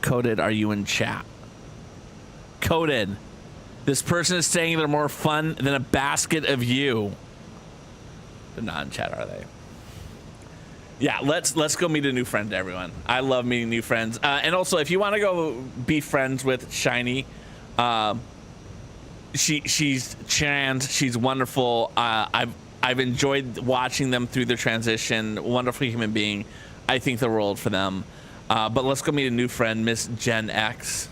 Coded, are you in chat? Coded. This person is saying they're more fun than a basket of you. They're not in chat, are they? Yeah, let's go meet a new friend, everyone. I love meeting new friends. And also, if you want to go be friends with Shiny, she's trans. She's wonderful. I've enjoyed watching them through their transition. Wonderful human being. I think the world for them. But let's go meet a new friend, Miss Gen X.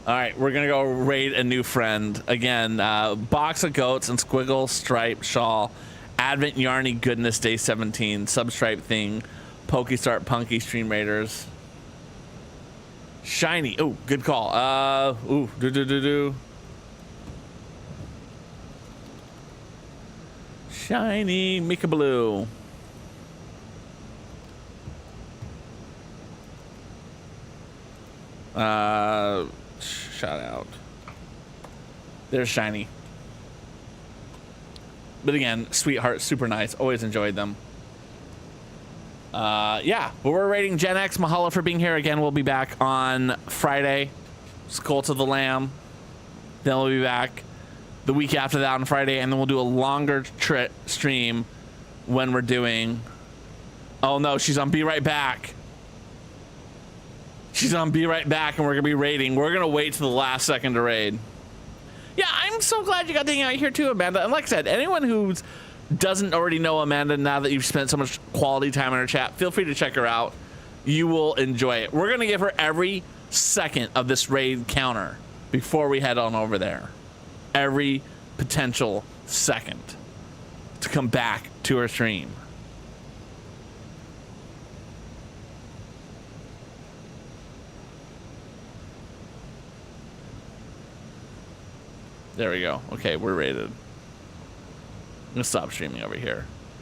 All right, we're gonna go raid a new friend again. Box of goats and squiggle stripe shawl, Advent Yarny goodness day 17 substripe thing, Pokestart Punky Stream Raiders, Shiny. Oh, good call. Shiny Mika Blue. Shout out. There's Shiny. But again, sweetheart, super nice. Always enjoyed them. Yeah, but we're rating Gen X. Mahalo for being here again. We'll be back on Friday. Skull to the Lamb. Then we'll be back the week after that on Friday, and then we'll do a longer stream when we're doing. Oh no, she's on Be Right Back. She's on Be Right Back, and we're gonna be raiding. We're gonna wait to the last second to raid. Yeah, I'm so glad you got to hang out here too, Amanda. And like I said, anyone who doesn't already know Amanda, now that you've spent so much quality time in her chat, feel free to check her out. You will enjoy it. We're gonna give her every second of this raid counter before we head on over there. Every potential second to come back to her stream. There we go. Okay, we're rated. I'm gonna stop streaming over here.